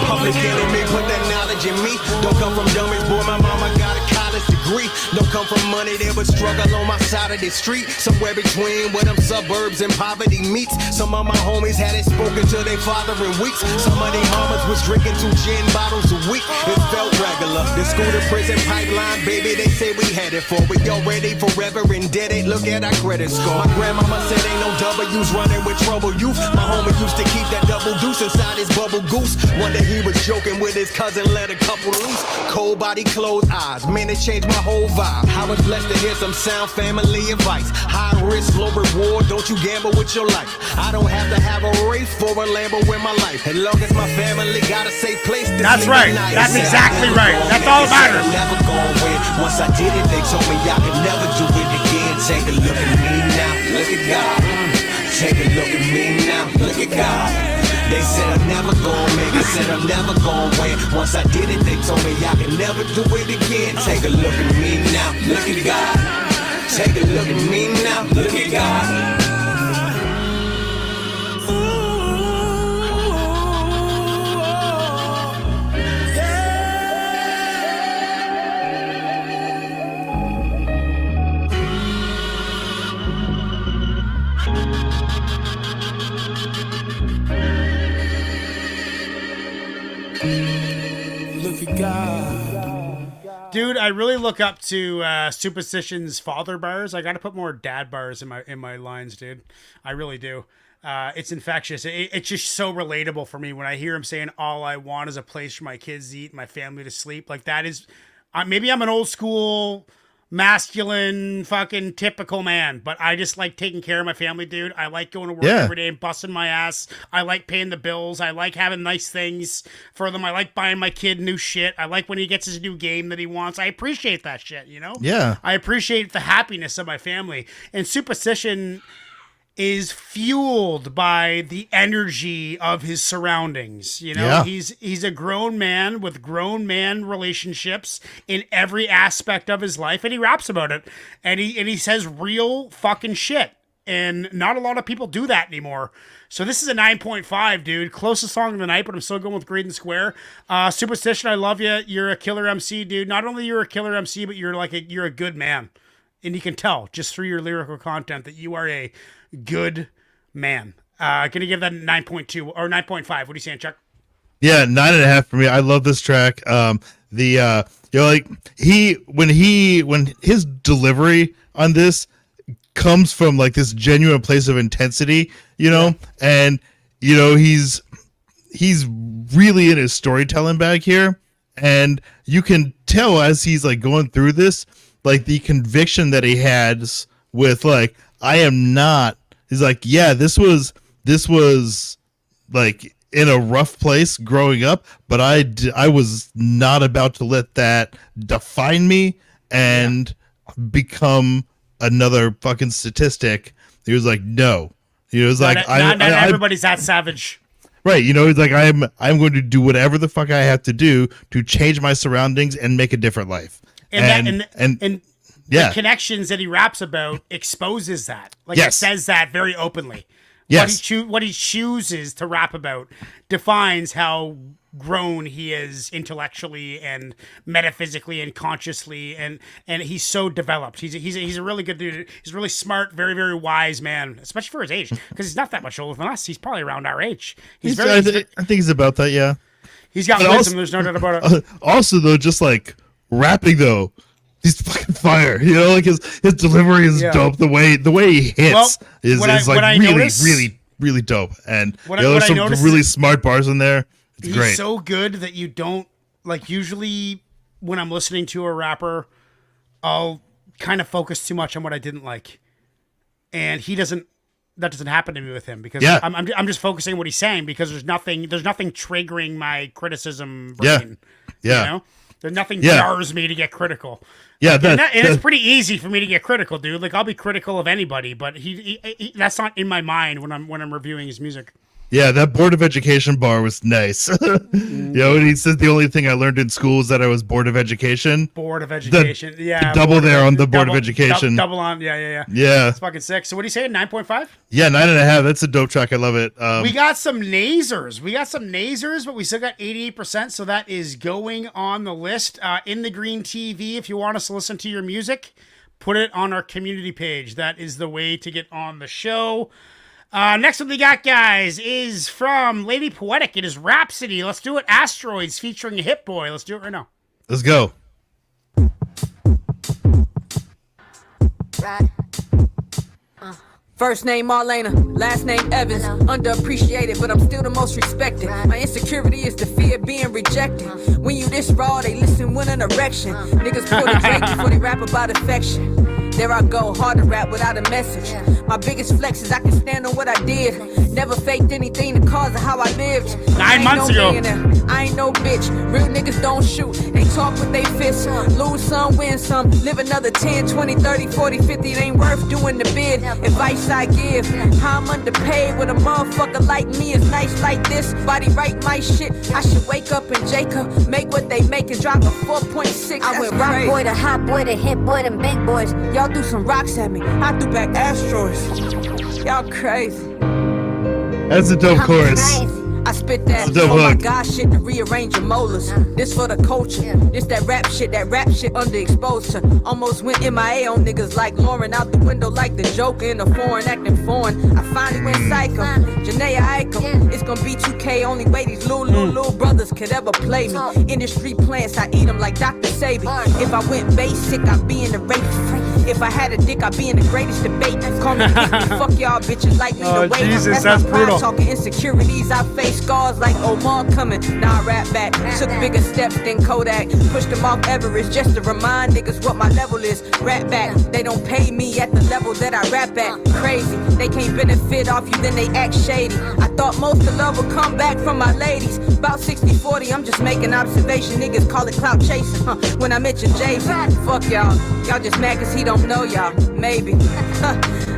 Public enemy put that knowledge in me. Don't come from dummies, boy, my mama got a college degree. Don't come from money, there was struggle on my side of the street. Somewhere between where them suburbs and poverty meets. Some of my homies hadn't spoken to their father in weeks. Some of their mamas was drinking 2 gin bottles a week. It felt regular. The school to prison pipeline, baby, they say we headed for. We already forever indebted. Look at our credit score. My grandmama said ain't no W's running with trouble youth. My homie used to keep that double deuce inside his bubble goose. One day he was joking with his cousin, let a couple loose. Cold body, closed eyes. Man, it changed my whole vibe. I was blessed to hear some sound family advice. High risk, low reward, don't you gamble with your life. I don't have to have a race for a Lambo in my life. As long as my family got a safe place to That's right. Night. That's exactly right. That's all that matters. Never gonna win. Once I did it, they told me I could never do it again. Take a look at me now, look at God. Take a look at me now, look at God. They said I'm never gonna make it, said I'm never gonna win. Once I did it, they told me I could never do it again. Take a look at me now, look at God. Take a look at me now, look at God. Look at God. Dude, I really look up to Superstition's father bars. I got to put more dad bars in my lines, dude. I really do. It's infectious. It's just so relatable for me when I hear him saying, "All I want is a place for my kids to eat, and my family to sleep." Like that is, maybe I'm an old school, masculine, fucking typical man, but I just like taking care of my family, dude. I like going to work every day and busting my ass. I like paying the bills. I like having nice things for them. I like buying my kid new shit. I like when he gets his new game that he wants. I appreciate that shit, you know? Yeah. I appreciate the happiness of my family. And Superstition is fueled by the energy of his surroundings. You know, he's a grown man with grown man relationships in every aspect of his life, and he raps about it. And he says real fucking shit. And not a lot of people do that anymore. So this is a 9.5, dude. Closest song of the night, but I'm still going with Green and Square. Superstition, I love you. You're a killer MC, dude. Not only you're a killer MC, but you're a good man. And you can tell just through your lyrical content that you are a good man. Gonna give that a 9.2 or 9.5. What are you saying, Chuck? Yeah, 9.5 for me. I love this track. When his delivery on this comes from like this genuine place of intensity, you know, and you know he's really in his storytelling bag here, and you can tell as he's like going through this, like the conviction that he has with like, I am not. He's like, yeah, this was like in a rough place growing up, but I was not about to let that define me and become another fucking statistic. He was like, no. He was like, not everybody's that savage. Right, you know, he's like, I'm going to do whatever the fuck I have to do to change my surroundings and make a different life. And the connections that he raps about exposes that. Like it says that very openly. Yes. What he chooses to rap about defines how grown he is intellectually and metaphysically and consciously, and he's so developed. He's a really good dude. He's a really smart, very, very wise man, especially for his age, because he's not that much older than us. He's probably around our age. I think he's about that, yeah. He's got wisdom, there's no doubt about it. Also, though, just like rapping, though, he's fucking fire. You know, like his delivery is dope. The way he hits is like really dope. And there's some really smart bars in there. It's great. He's so good that you don't like. Usually, when I'm listening to a rapper, I'll kind of focus too much on what I didn't like, and he doesn't. That doesn't happen to me with him because I'm just focusing on what he's saying because there's nothing triggering my criticism brain. Yeah. You know? There's nothing jars me to get critical. Yeah, and it's pretty easy for me to get critical, dude. Like I'll be critical of anybody, but he that's not in my mind when I'm reviewing his music. Yeah, that Board of Education bar was nice. You know, and he said the only thing I learned in school is that I was Board of Education. Board of Education, double there on the Board of Education. Double on, yeah. Yeah. It's fucking sick. So what do you say, 9.5? Yeah, 9.5. That's a dope track. I love it. We got some nasers. But we still got 88%, so that is going on the list. In the Green TV, if you want us to listen to your music, put it on our community page. That is the way to get on the show. Next one we got, guys, is from Lady Poetic. It is Rhapsody. Let's do it. Asteroids featuring Hit Boy. Let's do it right now. Let's go. Right. First name Marlena, last name Evans. Underappreciated, but I'm still the most respected. My insecurity is the fear of being rejected. When you this raw, they listen with an erection. Niggas pull the Drake before they rap about affection. There I go, hard to rap without a message. My biggest flex is I can stand on what I did. Never faked anything the cause of how I lived. 9 months ago. I ain't no bitch. Real niggas don't shoot. They talk with they fists. Lose some, win some. Live another 10, 20, 30, 40, 50. It ain't worth doing the bid. Advice I give. How I'm underpaid with a motherfucker like me is nice like this. Body right my shit. I should wake up and Jacob make what they make and drop a 4.6. I went rock boy to hot boy to hit boy to big boys. Y'all threw some rocks at me. I threw back asteroids. Y'all crazy. That's a dope chorus. I spit that. The Oh my hook. God, shit to rearrange your molars. This for the culture. This that rap shit underexposed to. Almost went MIA on niggas like Lauren out the window like the Joker in a foreign acting foreign. I finally went psycho. Janaea Eichel. It's gonna be 2K. Only way these little brothers could ever play me. Industry plants, I eat them like Dr. Sabi. If I went basic, I'd be in the race. If I had a dick, I'd be in the greatest debate. Call me dick, fuck y'all bitches like me the way. Jesus, that's that's my pride brutal. talking insecurities. I face scars like Omar coming. Now I rap back. Took bigger steps than Kodak. Pushed them off Everest just to remind niggas what my level is. Rap back. They don't pay me at the level that I rap at. Crazy. They can't benefit off you, then they act shady. I thought most of love would come back from my ladies. About 60-40, I'm just making observation. Niggas call it clout chasing. When I mention Jay-Z, fuck y'all. Y'all just mad cause he don't know y'all. Maybe.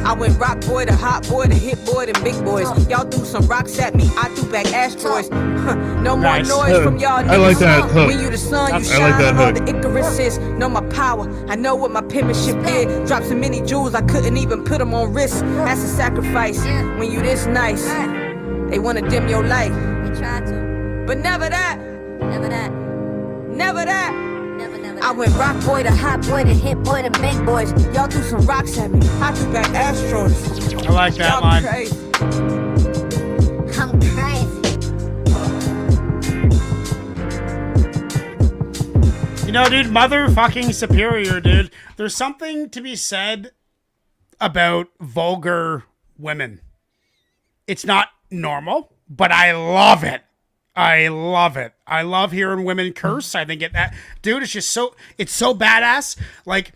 I went rock boy to hot boy to hit boy to big boys. Y'all threw some rocks at me, I threw back asteroids. No more noise from y'all niggas. I like that hook. When you the sun, you I shine like that on all hook. the Icaruses. Know my power, I know what my penmanship did. Dropped so many jewels, I couldn't even put them on wrist. That's a sacrifice. When you this nice, they wanna dim your light. They try to. But never that. Never that. Never that. Never, never. I went rock boy to hot boy to hit boy to big boys. Y'all threw some rocks at me. I threw back asteroids. I like that Y'all line. crazy. I'm crazy. You know, dude, motherfucking superior, dude. There's something to be said about vulgar women. It's not normal, but I love it. I love it. I love hearing women curse. I think that, dude, it's just it's so badass. Like,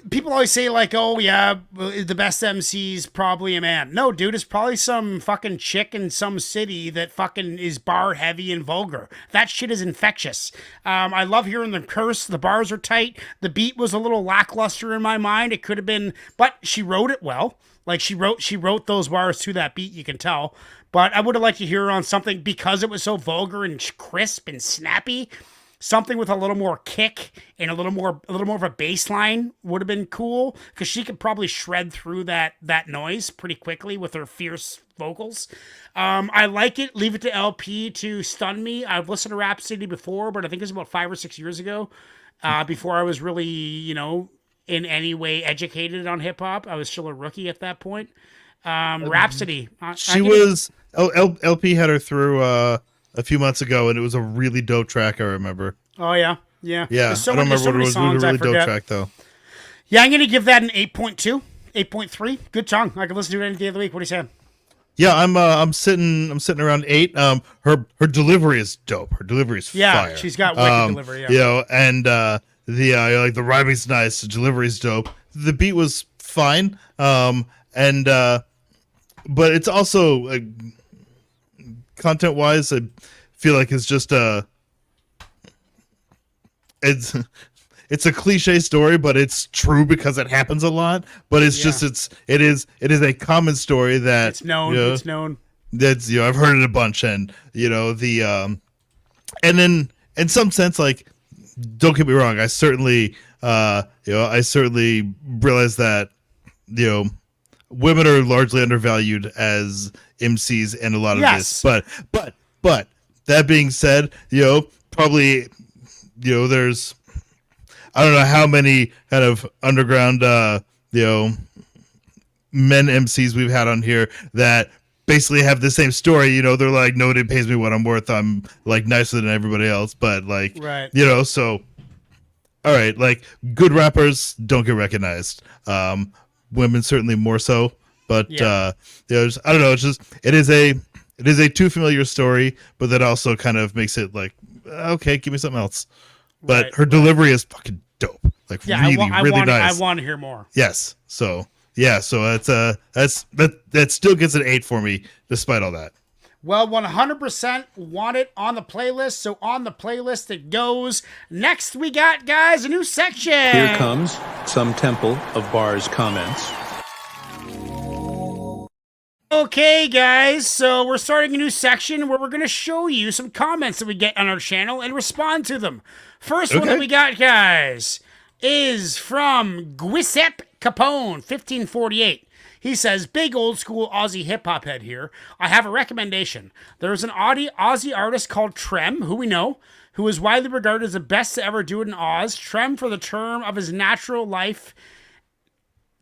people always say, like, oh, yeah, the best MC's probably a man. No, dude, it's probably some fucking chick in some city that fucking is bar heavy and vulgar. That shit is infectious. I love hearing them curse. The bars are tight. The beat was a little lackluster in my mind. It could have been, but she wrote it well. Like, she wrote those bars to that beat, you can tell. But I would have liked to hear her on something, because it was so vulgar and crisp and snappy. Something with a little more kick and a little more of a bass line would have been cool, because she could probably shred through that noise pretty quickly with her fierce vocals. I like it. Leave it to LP to stun me. I've listened to Rhapsody before, but I think it was about 5 or 6 years ago, before I was really, in any way educated on hip hop. I was still a rookie at that point. Rhapsody. LP had her through a few months ago, and it was a really dope track. I remember. Oh yeah, yeah. Yeah, There's so I don't many, remember what it was. It was a really dope forget. track though. Yeah, I'm gonna give that an 8.2, 8.3. Good song. I can listen to it any day of the week. What are you saying? Yeah, I'm sitting around 8. Her delivery is dope. Her delivery is fire. She's got wicked delivery. Yeah. You know, and the rhyming's nice, the delivery's dope. The beat was fine. But it's also content wise, I feel like it's just it's a cliche story, but it's true because it happens a lot. But it's it is a common story that it's known. It's known. That's I've heard it a bunch, and and then in some sense, like, don't get me wrong, I certainly realize that women are largely undervalued as MCs in a lot of this. But that being said, probably there's I don't know how many kind of underground men MCs we've had on here that basically have the same story. They're like, nobody pays me what I'm worth. I'm like nicer than everybody else. But like, right. So all right, like, good rappers don't get recognized. Women certainly more so, but I don't know. It's just it is a too familiar story, but that also kind of makes it like, okay, give me something else. But her delivery is fucking dope. Like, really nice. I want to hear more. Yes. So that's that still gets an 8 for me, despite all that. Well, 100% want it on the playlist. So on the playlist it goes. Next we got, guys, a new section. Here comes some Temple of Bars comments. Okay, guys, so we're starting a new section where we're going to show you some comments that we get on our channel and respond to them. First one that we got, guys, is from Giuseppe Capone, 1548. He says, big old school Aussie hip hop head here. I have a recommendation. There's an Aussie artist called Trem, who we know, who is widely regarded as the best to ever do it in Oz. Trem, for the term of his natural life,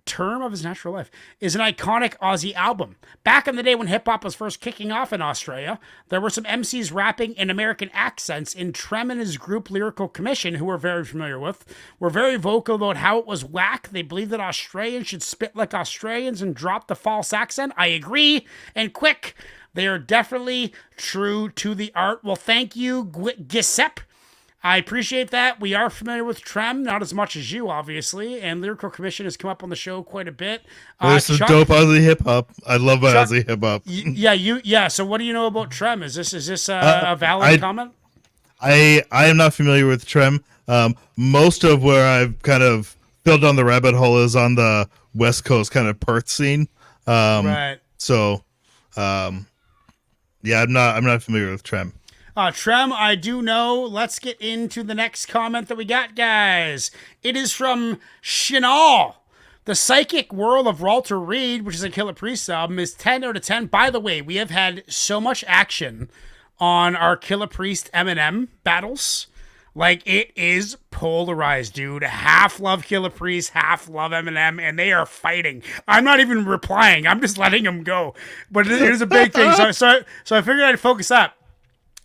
is an iconic Aussie album. Back in the day when hip-hop was first kicking off in Australia, there were some MCs rapping in American accents, and Trem and his group Lyrical Commission, who we're very familiar with, were very vocal about how it was whack. They believed that Australians should spit like Australians and drop the false accent. I agree. And quick, they are definitely true to the art. Well, thank you, Giuseppe. I appreciate that. We are familiar with Trem, not as much as you, obviously, and Lyrical Commission has come up on the show quite a bit. There's some dope Aussie hip hop. I love Aussie hip hop. Yeah. So, what do you know about Trem? Is this a valid comment? I am not familiar with Trem. Most of where I've kind of filled down the rabbit hole is on the West Coast kind of Perth scene. Right. So, I'm not familiar with Trem. Trem, I do know. Let's get into the next comment that we got, guys. It is from Shinal. The Psychic World of Walter Reed, which is a Killer Priest album, is 10 out of 10. By the way, we have had so much action on our Killer Priest Eminem battles. Like, it is polarized, dude. Half love Killer Priest, half love Eminem, and they are fighting. I'm not even replying. I'm just letting them go. But it is a big thing. So I figured I'd focus up.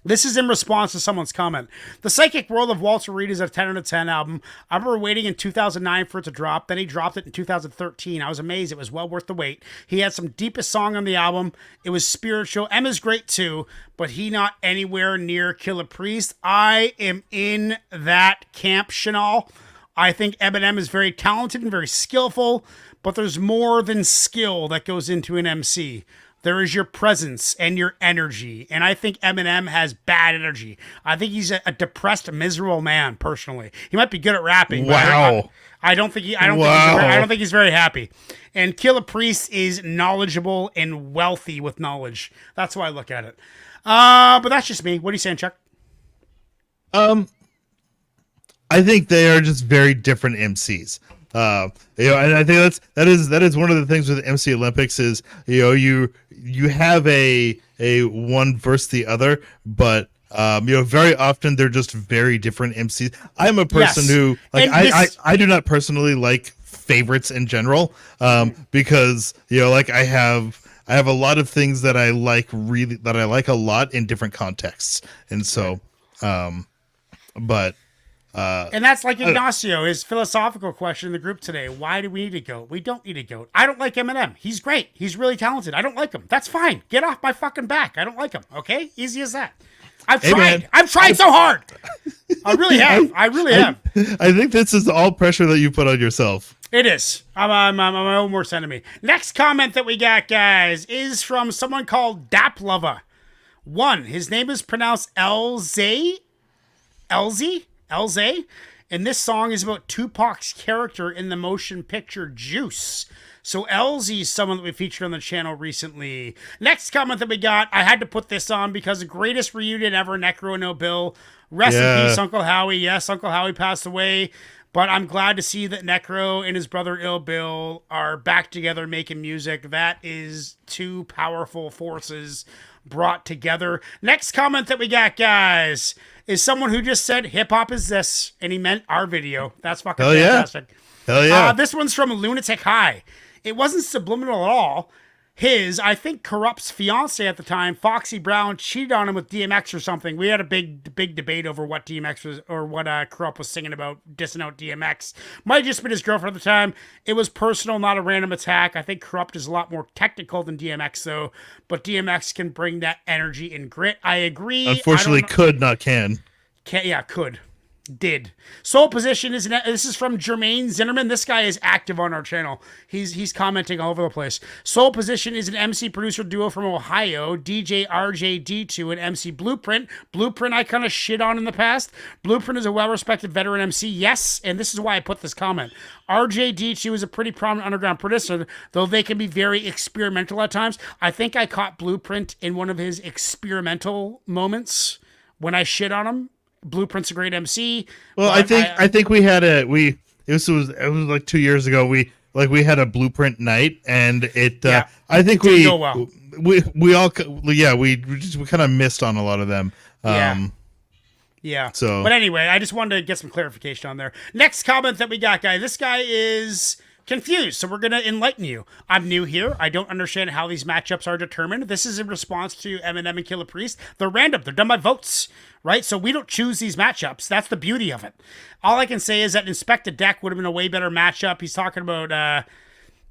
This is in response to someone's comment. The Psychic World of Walter Reed is a 10 out of 10 album. I remember waiting in 2009 for it to drop. Then he dropped it in 2013. I was amazed. It was well worth the wait. He had some deepest song on the album. It was spiritual. Emma's great too, but he not anywhere near Killer Priest. I am in that camp, Chanel. I think Eminem is very talented and very skillful, but there's more than skill that goes into an MC. There is your presence and your energy. And I think Eminem has bad energy. I think he's a depressed, miserable man, personally. He might be good at rapping. Wow. I don't think he's very happy. And Killer Priest is knowledgeable and wealthy with knowledge. That's why I look at it. But that's just me. What are you saying, Chuck? I think they are just very different MCs. And I think that is one of the things with the MC Olympics is, you have a one versus the other, but very often they're just very different MCs. I'm a person who I do not personally like favorites in general, because I have a lot of things that I like a lot in different contexts, and so and that's like Ignacio, his philosophical question in the group today. Why do we need a GOAT? We don't need a GOAT. I don't like Eminem. He's great. He's really talented. I don't like him. That's fine. Get off my fucking back. I don't like him. Okay? Easy as that. I've tried. I've tried so hard. I really have. I think this is all pressure that you put on yourself. It is. I'm my own worst enemy. Next comment that we got, guys, is from someone called Daplova. His name is pronounced Elze, and this song is about Tupac's character in the motion picture Juice. So Elze is someone that we featured on the channel recently. Next comment that we got, I had to put this on because the greatest reunion ever, Necro and No Bill. Rest in peace, Uncle Howie. Yes, Uncle Howie passed away, but I'm glad to see that Necro and his brother Ill Bill are back together making music. That is two powerful forces brought together. Next comment that we got, guys, is someone who just said hip-hop is this, and he meant our video. That's fucking fantastic. Hell yeah. This one's from Lunatic High. It wasn't subliminal at all. I think Corrupt's fiance at the time, Foxy Brown, cheated on him with DMX or something. We had a big debate over what DMX was, or what Corrupt was singing about, dissing out DMX. Might have just been his girlfriend at the time. It was personal, not a random attack. I think Corrupt is a lot more technical than DMX, though. But DMX can bring that energy and grit. I agree. Unfortunately, could, not can. Could. Did. Soul Position this is from Jermaine Zinnerman. This guy is active on our channel. He's commenting all over the place. Soul Position is an MC producer duo from Ohio. DJ RJD2 and MC Blueprint. Blueprint I kind of shit on in the past. Blueprint is a well-respected veteran MC. Yes, and this is why I put this comment. RJD2 is a pretty prominent underground producer, though they can be very experimental at times. I think I caught Blueprint in one of his experimental moments when I shit on him. Blueprint's a great MC. Well, I think we had it was like 2 years ago. We like we had a blueprint night, and it. I think it didn't go well. we all we kind of missed on a lot of them. Yeah. So, but anyway, I just wanted to get some clarification on there. Next comment that we got, guy. This guy is confused, so we're going to enlighten you. I'm new here. I don't understand how these matchups are determined. This is in response to Eminem and Killah Priest. They're random. They're done by votes, right? So we don't choose these matchups. That's the beauty of it. All I can say is that Inspect a Deck would have been a way better matchup. He's talking about,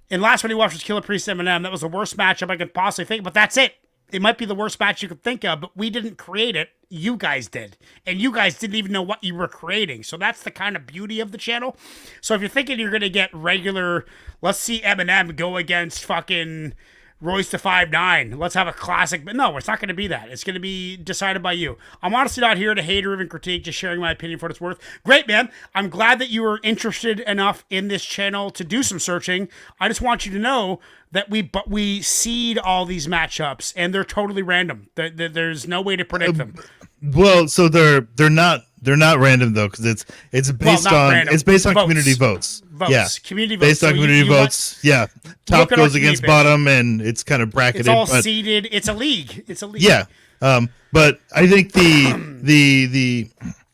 in last one he watched was Killah Priest Eminem. That was the worst matchup I could possibly think, but that's it. It might be the worst match you could think of, but we didn't create it. You guys did. And you guys didn't even know what you were creating. So that's the kind of beauty of the channel. So if you're thinking you're going to get regular, let's see Eminem go against fucking Royce to 5'9", let's have a classic. But no, it's not going to be that. It's going to be decided by you. I'm honestly not here to hate or even critique, just sharing my opinion for what it's worth. Great, man. I'm glad that you were interested enough in this channel to do some searching. I just want you to know that we seed all these matchups, and they're totally random. There's no way to predict them. Well, so they're not random though, because it's based on random. It's based on votes. Community votes. Yeah, community votes. Based on community votes. Yeah, top goes against bottom, and it's kind of bracketed. It's all seeded. It's a league. Yeah, but I think the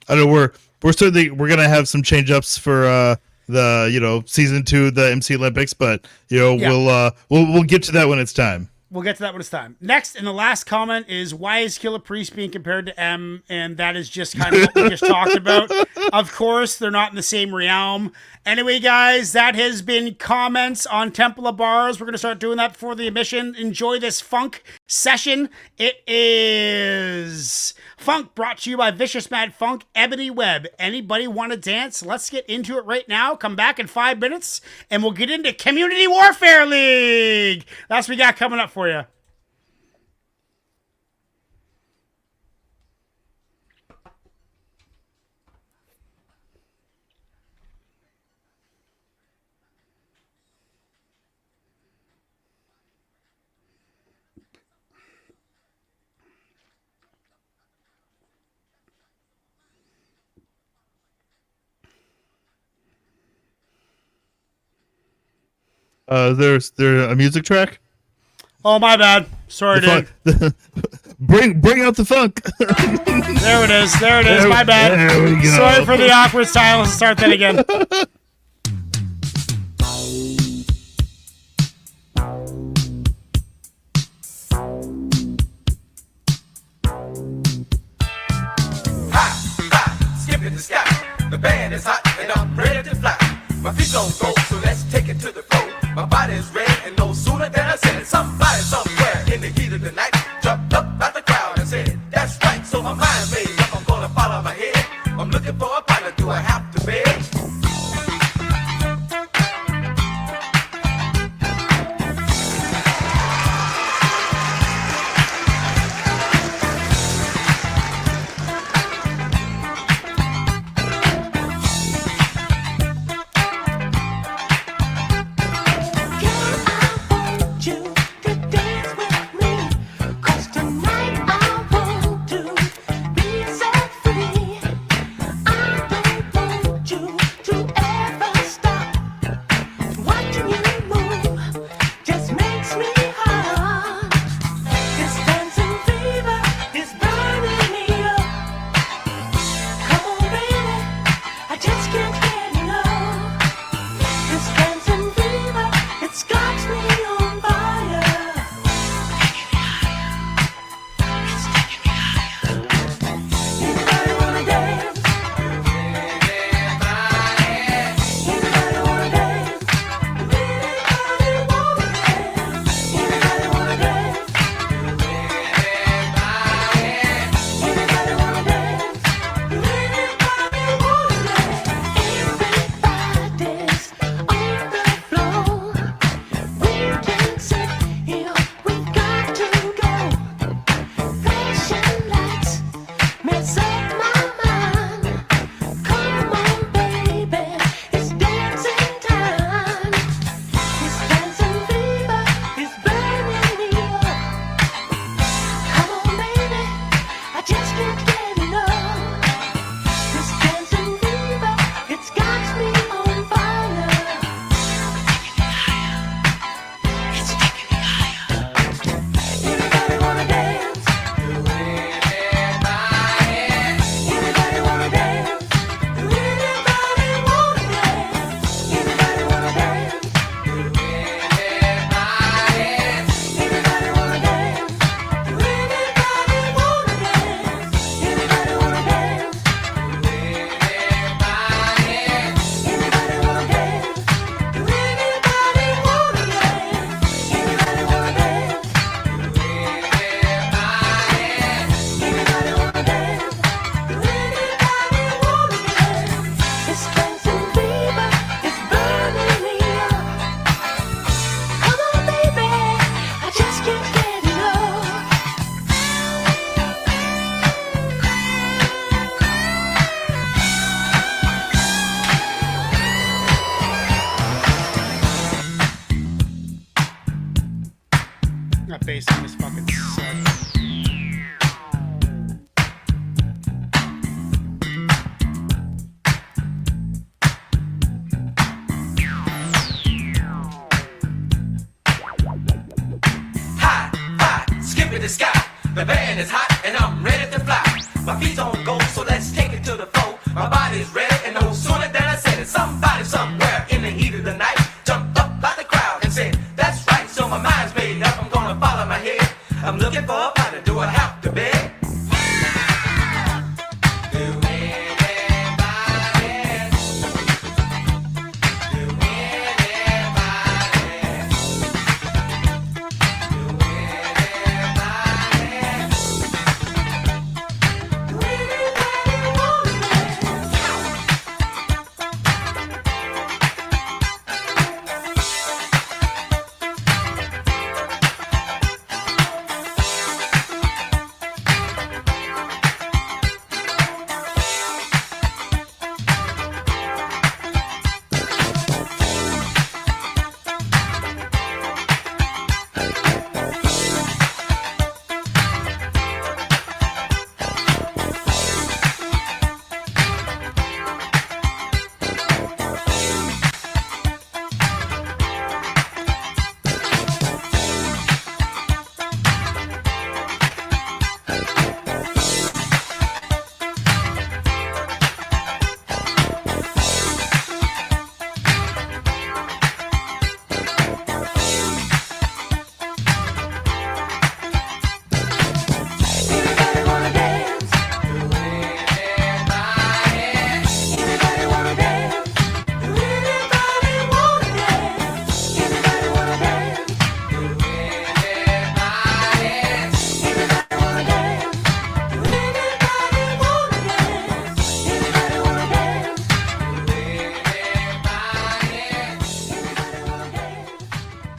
I don't know, we're gonna have some change ups for the season 2 of the MC Olympics, but we'll get to that when it's time. We'll get to that when it's time. Next, and the last comment is, why is Killah Priest being compared to M? And that is just kind of what we just talked about. Of course, they're not in the same realm. Anyway, guys, that has been comments on Temple of Bars. We're going to start doing that before the emission. Enjoy this funk session. It is funk brought to you by Vicious Mad Funk, Ebony Webb. Anybody want to dance? Let's get into it right now. Come back in 5 minutes, and we'll get into Community Warfare League. That's what we got coming up for you. There's a music track. Oh, my bad. Sorry, dude. Bring out the funk. There it is. There it is. My bad. There we go. Sorry for the awkward silence. Let's start that again. Skip in the sky. The band is hot and I'm ready to fly. My feet don't go, so let's take it to the floor. My body's ready, and no sooner than I said it, somebody somewhere in the heat of the night jumped up out the crowd and said, "That's right." So my mind made up, I'm gonna follow my head. I'm looking for a partner, do I have to beg? You could dance that bass line is fucking sick. Skip in the sky, the band is hot and I'm ready to fly. My feet's on go, so let's take it to the floor. My body's ready and no sooner than I said it. Somebody somewhere in the heat of the night jumped up by the crowd and said, that's right, so my mind's made up, I'm gonna follow my head. I'm looking for a body, do I have to beg?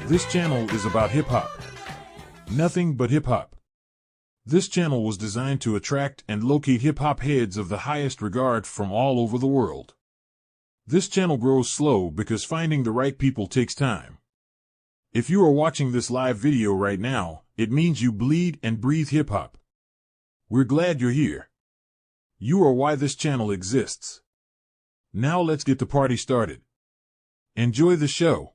This channel is about hip-hop. Nothing but hip-hop. This channel was designed to attract and locate hip-hop heads of the highest regard from all over the world. This channel grows slow because finding the right people takes time. If you are watching this live video right now, it means you bleed and breathe hip-hop. We're glad you're here. You are why this channel exists. Now let's get the party started. Enjoy the show.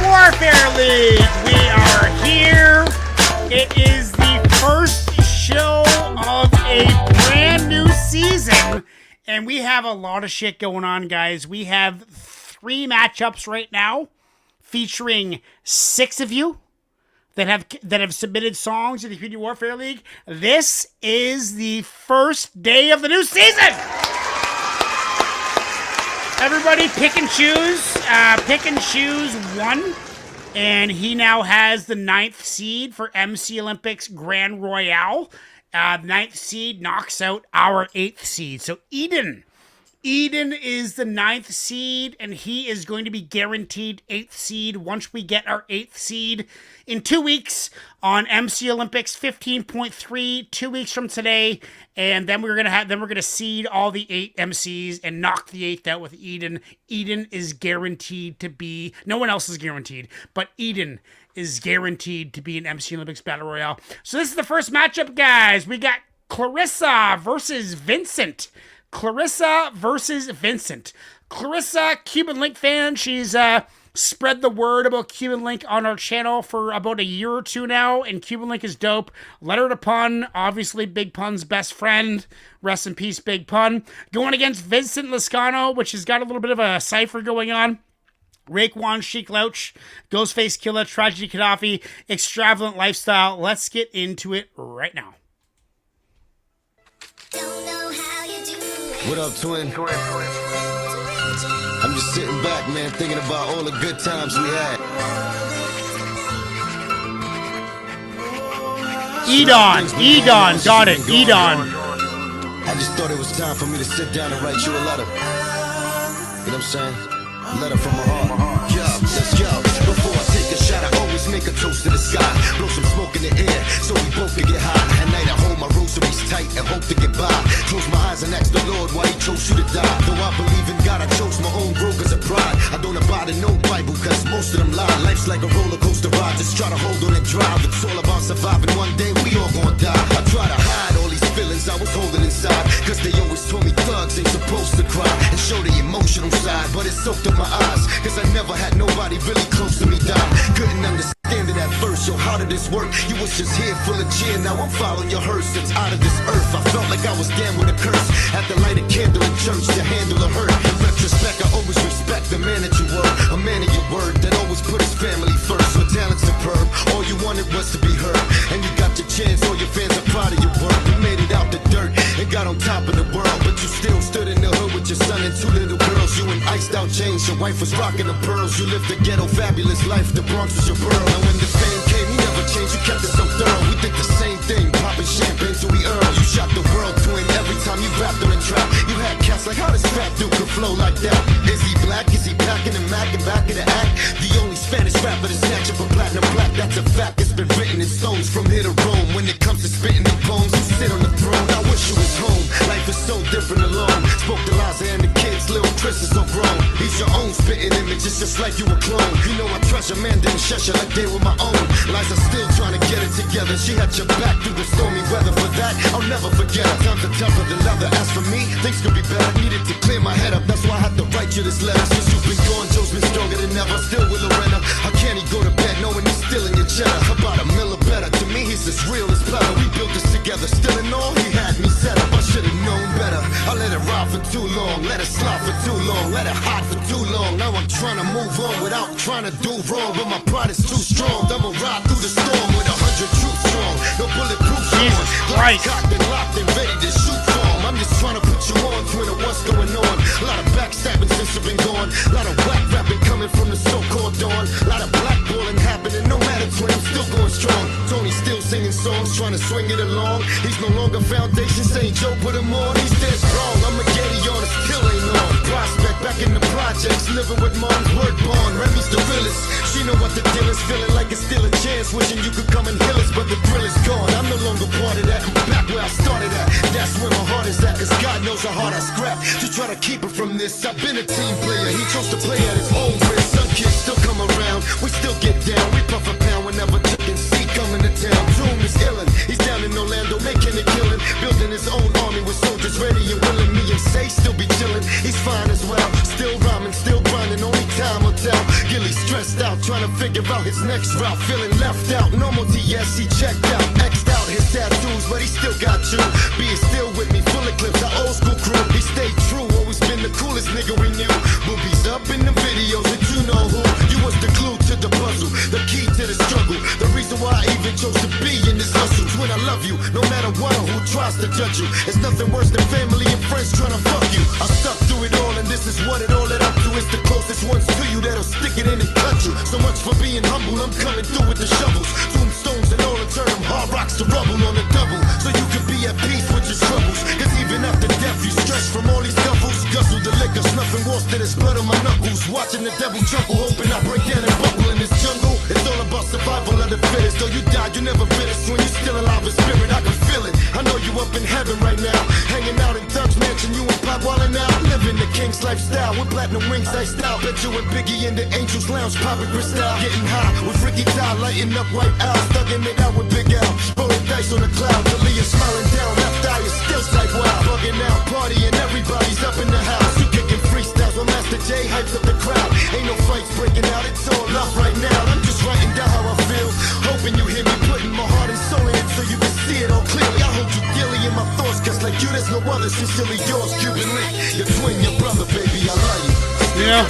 Warfare League. We are here. It is the first show of a brand new season, and we have a lot of shit going on, guys. We have 3 matchups right now featuring 6 of you that have submitted songs to the Community Warfare League. This is the first day of the new season. Everybody pick and choose. Pick and choose one. And he now has the 9th seed for MC Olympics Grand Royale. 9th seed knocks out our 8th seed. So Eden is the 9th seed, and he is going to be guaranteed 8th seed once we get our 8th seed in 2 weeks on MC Olympics 15.3, 2 weeks from today. And then we're gonna seed all the 8 MCs and knock the 8th out with Eden. Eden is guaranteed to be, no one else is guaranteed, but Eden is guaranteed to be an MC Olympics Battle Royale. So this is the first matchup, guys. We got Clarissa versus Vincent. Clarissa versus Vincent. Clarissa, Cuban Link fan. She's spread the word about Cuban Link on our channel for about a year or 2 now, and Cuban Link is dope. Letter to Pun, obviously Big Pun's best friend. Rest in peace, Big Pun. Going against Vincent Lascano, which has got a little bit of a cipher going on. Raekwon, Sheik Louch, Ghostface Killah, Tragedy Gaddafi, Extravagant Lifestyle. Let's get into it right now. Don't know how you do What up, twin? I'm just sitting back, man, thinking about all the good times we had. Edon, got it, Edon. I just thought it was time for me to sit down and write you a letter. You know what I'm saying? A letter from my heart. Yeah, let's go. Before I take a shot, I always make a toast to the sky. Blow some smoke in the air, so we both can get high. At night I hold my rosaries tight and hope to get by. Close my eyes and ask the Lord why he chose you to die. Though I believe in God, I chose my own growth as a pride. I don't abide in no Bible, cause most of them lie. Life's like a roller coaster ride, just try to hold on and drive. It's all about surviving, one day we all gonna die. I try to hide all these feelings I was holding inside, cause they always told me thugs ain't supposed to cry and show the emotional side. But it soaked up my eyes, cause I never had nobody really close to me die. Couldn't understand it at first, yo, how did this work? You was just here full of cheer, now I'm following your hearse. It's out of this earth, I felt like I was damned with a curse. Had to light a candle in church to handle a hurt. In retrospect, I always respect the man that you were, a man of your word that always put his family first. With talent superb, all you wanted was to be heard, and you got your chance, all your fans are proud of your work. You made it out the dirt and got on top of the world, but you still stood in the hood with your son and two little girls. You in iced out chains, your wife was rocking the pearls. You lived a ghetto fabulous life, the Bronx was your pearl. And when the fame came, you never changed, you kept it so thorough. We did the same thing, popping champagne till we earn. You shot the world twin every time you rapped on a track. You had cats like, how this fat dude could flow like that? Is he black? Is he packing a Mac and back of the act? The only Spanish rapper to snatch up a platinum plaque, that's a fact. It's been written in stones from here to Rome. When it comes to spitting the poems, you sit on the throne. I wish you was home. Life is so different alone. Spoke to Liza and the kids, little Chris is so grown. He's your own spitting image, it's just like you a clone. You know I treasure man, didn't shush you like they were my own. Liza still trying to get it together. She had your back through the stormy weather. For that, I'll never forget her. Times are tougher than leather. As for me, things could be better. Needed to clear my head up, that's why I had to write you this letter. Since you've been gone, Joe's been stronger than ever. Still with Lorena. How can he go to bed knowing he's still in your cheddar? About a mil or better. To me, he's as real as platter. We built this together. Still in all, he had me set up. I should've known better. I let it ride for too long. Let it slide for too long. Let it hide for too long. Now I'm trying to move on without trying to do wrong. But my pride is too strong. I'ma ride through the storm with 100 troops strong. No bulletproof Jesus Christ. Cocked and locked and ready to shoot from. I'm just trying to put you on, twin, of what's going on. A lot of backstabbing since you've been gone. A lot of whack rapping coming from the so-called dawn. A lot of blackballing happening, no matter, twin, I'm still going strong. Tony's still singing songs, trying to swing it along. He's no longer foundation, saying Joe put him on. He's dead wrong, I'm a Getty on, it still ain't on. Prospect back in the projects, living with mom's word bond. Remy's the realest, she know what the deal is. Feeling like it's still a chance, wishing you could come and heal us, but the thrill is gone. I'm no longer part of that, I'm back where I started at. That's where my heart is at, cause God knows how hard I scrap to try to keep it from this. I've been a team player, he chose to play at his own risk. Some kids still come around, we still get down. We puff a pound whenever chicken see coming to town. Doom is illin', he's down in Orlando making a killing, building his own army with soldiers ready and willing. Me and Say still be chillin', he's fine as well. Still rhyming, still grinding, only time will tell. Gilly stressed out, trying to figure out his next route. Feeling left out, normal TS, he checked out. X'd out his tattoos, but he still got you. Being still with me, full of clips, our old school crew. He stayed true, always been the coolest nigga we knew. Movies up in the videos, and you know who. You was the glue to the puzzle, the key to the struggle. The reason why I even chose to be in this hustle. When I love you, no matter what or who tries to judge you. It's nothing worse than family and friends trying to fuck you. I stuck through it all, and this is what it all led up to. It's the closest ones to you that'll stick it in and cut you. So much for being humble, I'm coming through with the shovels. Tombstones and all and turn them hard rocks to rubble on the double. So you can be at peace with your troubles. Cause even after death, you stress from all these scuffles. Guzzle the liquor, snuffing worse than there's blood on my knuckles. Watching the devil chuckle, hoping I break down and buckle in this jungle. It's all about survival of the fittest. Though you died, you never finished. When you're still alive in spirit, I can feel it. I know you up in heaven right now, hanging out in Doug's mansion. You and Pop wildin' out, living the king's lifestyle with platinum rings, iced out. Bet you and Biggie in the Angels Lounge, popping crystal, getting high with Ricky Ty, lighting up White Owls, thugging it out with Big Al, rolling dice on the cloud. Talia smiling down, left eye is still sight wild, bugging out, partying, everybody's up in the house. You kicking freestyles with Master J, hypes up the crowd. Ain't no fights breaking out, it's all love right now. I'm just writing down how I feel, hoping you hear me putting my heart and soul in it so you can see it all clearly. I hold you dearly in my thoughts, cause like you, there's no other. Sincerely yours, Cuban Link, your twin, your brother, baby, I love you. Yeah.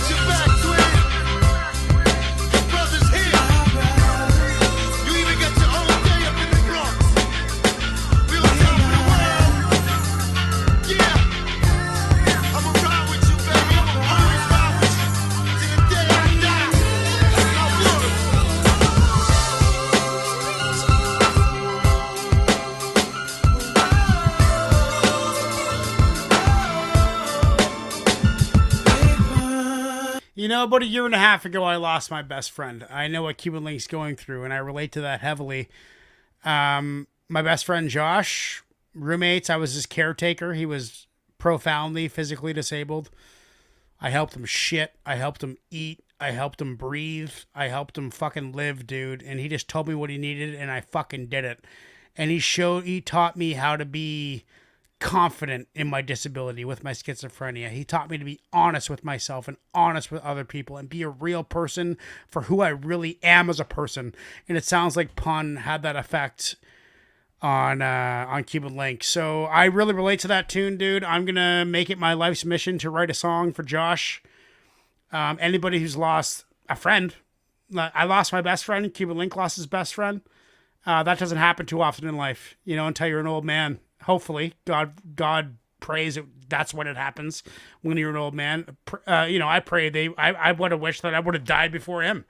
You know, about a year and a half ago, I lost my best friend. I know what Cuban Link's going through, and I relate to that heavily. My best friend, Josh, roommates, I was his caretaker. He was profoundly physically disabled. I helped him shit. I helped him eat. I helped him breathe. I helped him fucking live, dude. And he just told me what he needed, and I fucking did it. And he taught me how to be confident in my disability with my schizophrenia. He taught me to be honest with myself and honest with other people and be a real person for who I really am as a person. And it sounds like Pun had that effect on Cuban Link. So I really relate to that tune, dude. I'm gonna make it my life's mission to write a song for Josh. Anybody who's lost a friend. I lost my best friend. Cuban Link lost his best friend. That doesn't happen too often in life, you know, until you're an old man. Hopefully, God prays that's when it happens, when you're an old man. You know, I pray I would have wished that I would have died before him,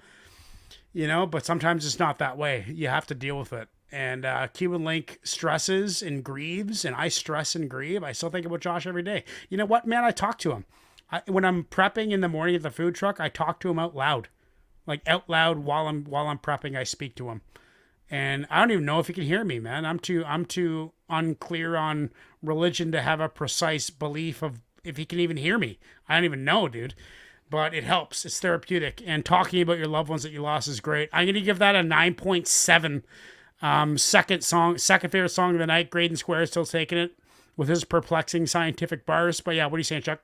you know, but sometimes it's not that way. You have to deal with it. And Cuban Link stresses and grieves, and I stress and grieve. I still think about Josh every day. You know what, man? I talk to him. When I'm prepping in the morning at the food truck, I talk to him out loud. Like out loud while I'm prepping, I speak to him. And I don't even know if he can hear me, man. I'm too unclear on religion to have a precise belief of if he can even hear me. I don't even know, dude. But it helps. It's therapeutic. And talking about your loved ones that you lost is great. I'm going to give that a 9.7. Second favorite song of the night. Graydon Square still taking it with his perplexing scientific bars. But yeah, what are you saying, Chuck?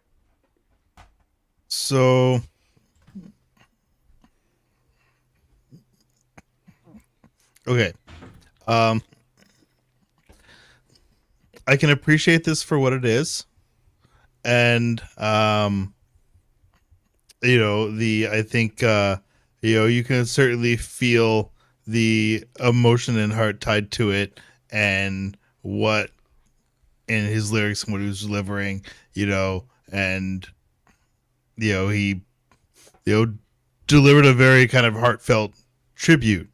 So... Okay. I can appreciate this for what it is. And, you know, I think, you know, you can certainly feel the emotion and heart tied to it and what in his lyrics and what he was delivering, you know, and, you know, he, you know, delivered a very kind of heartfelt tribute.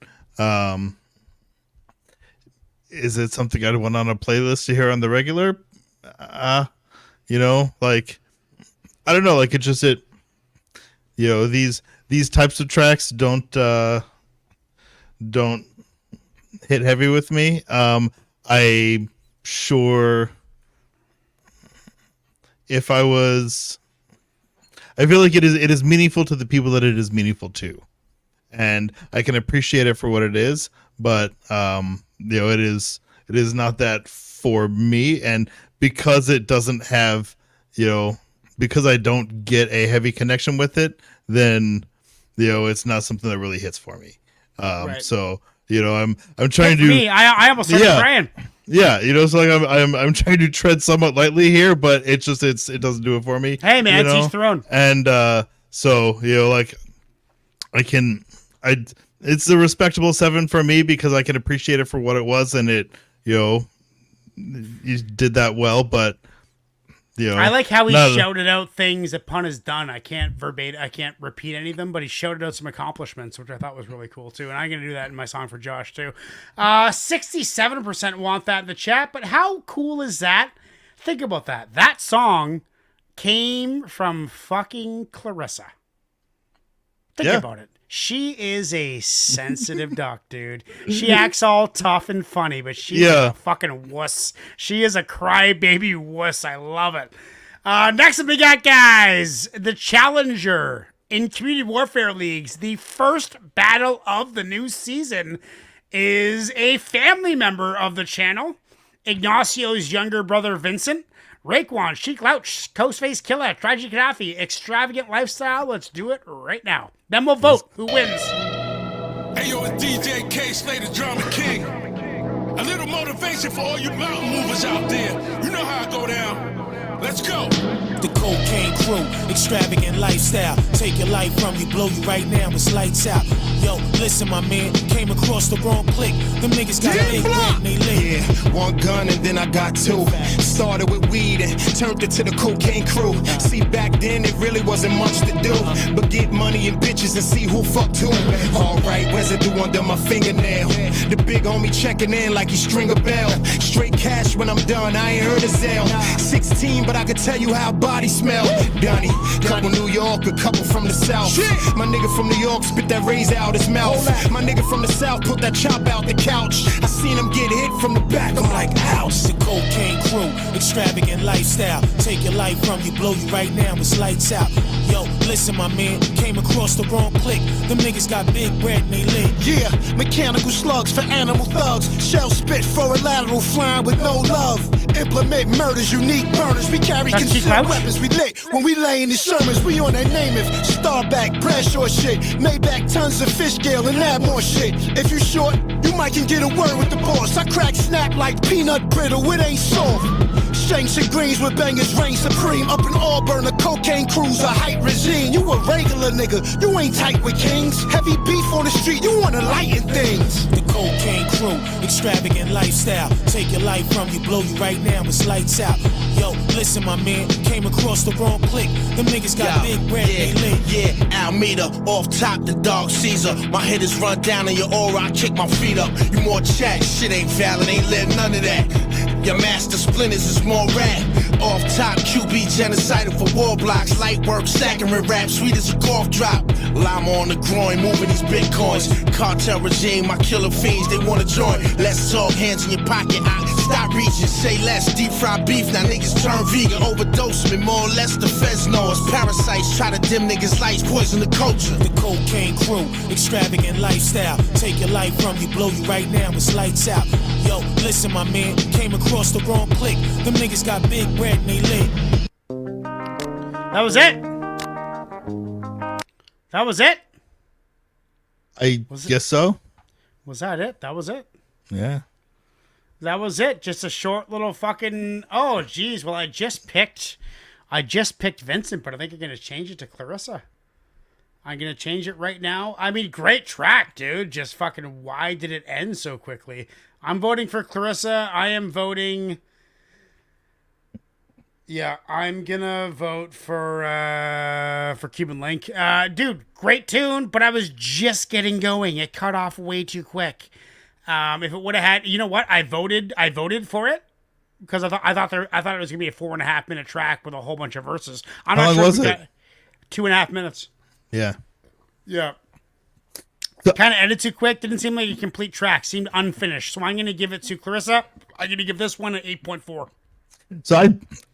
Is it something I'd want on a playlist to hear on the regular? You know, like, I don't know, like you know, these types of tracks don't hit heavy with me. I sure if I feel like it is meaningful to the people that it is meaningful to. And I can appreciate it for what it is, but you know, it is not that for me. And because it doesn't have, you know, because I don't get a heavy connection with it, then, you know, it's not something that really hits for me. Right. So, you know, I'm trying to. Me, I almost started crying. Yeah, you know, so like I'm trying to tread somewhat lightly here, but it doesn't do it for me. Hey man, it's each throne. And so, you know, like it's a respectable 7 for me because I can appreciate it for what it was, and it, you know, you did that well, but you know, I like how he shouted out things that Pun has done. I can't repeat any of them, but he shouted out some accomplishments, which I thought was really cool too. And I'm going to do that in my song for Josh too. 67% want that in the chat, but how cool is that? Think about that. That song came from fucking Clarissa. Think about it. She is a sensitive duck, dude. She acts all tough and funny, but she's a fucking wuss. She is a crybaby wuss. I love it. Next up we got, guys, the Challenger in Community Warfare Leagues. The first battle of the new season is a family member of the channel, Ignacio's younger brother, Vincent. Raekwon, Sheik Louch, Ghostface Killer, Tragic Gaddafi, Extravagant Lifestyle. Let's do it right now. Then we'll vote who wins. Hey, yo, it's DJ K, Slay the Drama King. A little motivation for all you mountain movers out there. You know how I go down. Let's go. The cocaine crew, extravagant lifestyle. Take your life from you, blow you right now, it's lights out. Yo, listen, my man, came across the wrong click. Them niggas got big rent, they lit. Yeah, one gun and then I got two. Started with weed and turned it to the cocaine crew. See, back then it really wasn't much to do, but get money and bitches and see who fucked who. Alright, residue under my fingernail. The big homie checking in like he string a bell. Straight cash when I'm done, I ain't heard a Zelle. 16, but I could tell you how I body smell. Donnie, couple New York, a couple from the South. Shit. My nigga from New York spit that razor out his mouth. My nigga from the South put that chop out the couch. I seen him get hit from the back, I'm like, ouch. The cocaine crew, extravagant lifestyle. Take your life from you, blow you right now, it's lights out. Yo, listen, my man, came across the wrong click. Them niggas got big bread and they lit. Yeah, mechanical slugs for animal thugs. Shell spit for a lateral flying with no love. Implement murders, unique burners. We carry concealed weapons, we lit. When we lay in these sermons, we on that name it. Starback, Bradshaw shit. Maybach tons of fish scale and add more shit. If you short, you might can get a word with the boss. I crack snap like peanut brittle, it ain't soft. Shanks and greens with bangers reign supreme. Up in Auburn, a cocaine cruiser, height regime. You a regular nigga, you ain't tight with kings. Heavy beef on the street, you wanna lighten things. The cocaine crew, extravagant lifestyle. Take your life from you, blow you right now, it's lights out. Yo, listen, my man, came across the wrong click. Them niggas got big bread, they lit. Yeah, Almeida, off top, the dog Caesar. My hitters run down in your aura, I kick my feet up. You more chat, shit ain't valid, ain't let none of that. Your master splinters is more rap. Off top, QB genocidal for war blocks. Light work, stacking with rap, sweet as a golf drop. Lima on the groin, moving these bitcoins. Cartel regime, my killer fiends, they wanna join. Let's talk, hands in your pocket. Stop reaching, say less. Deep fried beef, now niggas turn vegan. Overdose me, more or less the feds know us. Parasites try to dim niggas' lights, poison the culture. The cocaine crew, extravagant lifestyle. Take your life from you, blow you right now, it's lights out. Yo, listen, my man, came across the wrong click. Them niggas got big bread and they lit. That was it. That was it. I guess so. Was that it? That was it. Yeah. That was it. Just a short little fucking. Oh, geez. Well, I just picked Vincent, but I think I'm gonna change it to Clarissa. I'm gonna change it right now. I mean, great track, dude. Just fucking. Why did it end so quickly? I'm voting for Clarissa. I am voting. Yeah, I'm gonna vote for Cuban Link. Dude, great tune, but I was just getting going. It cut off way too quick. If it would have had, you know what? I voted for it because I thought it was gonna be a 4.5 minute track with a whole bunch of verses. I'm How not long sure was if we it? got 2.5 minutes. Yeah. Yeah. Kind of ended too quick. Didn't seem like a complete track. Seemed unfinished. So I'm gonna give it to Clarissa. I'm gonna give this one an 8.4. So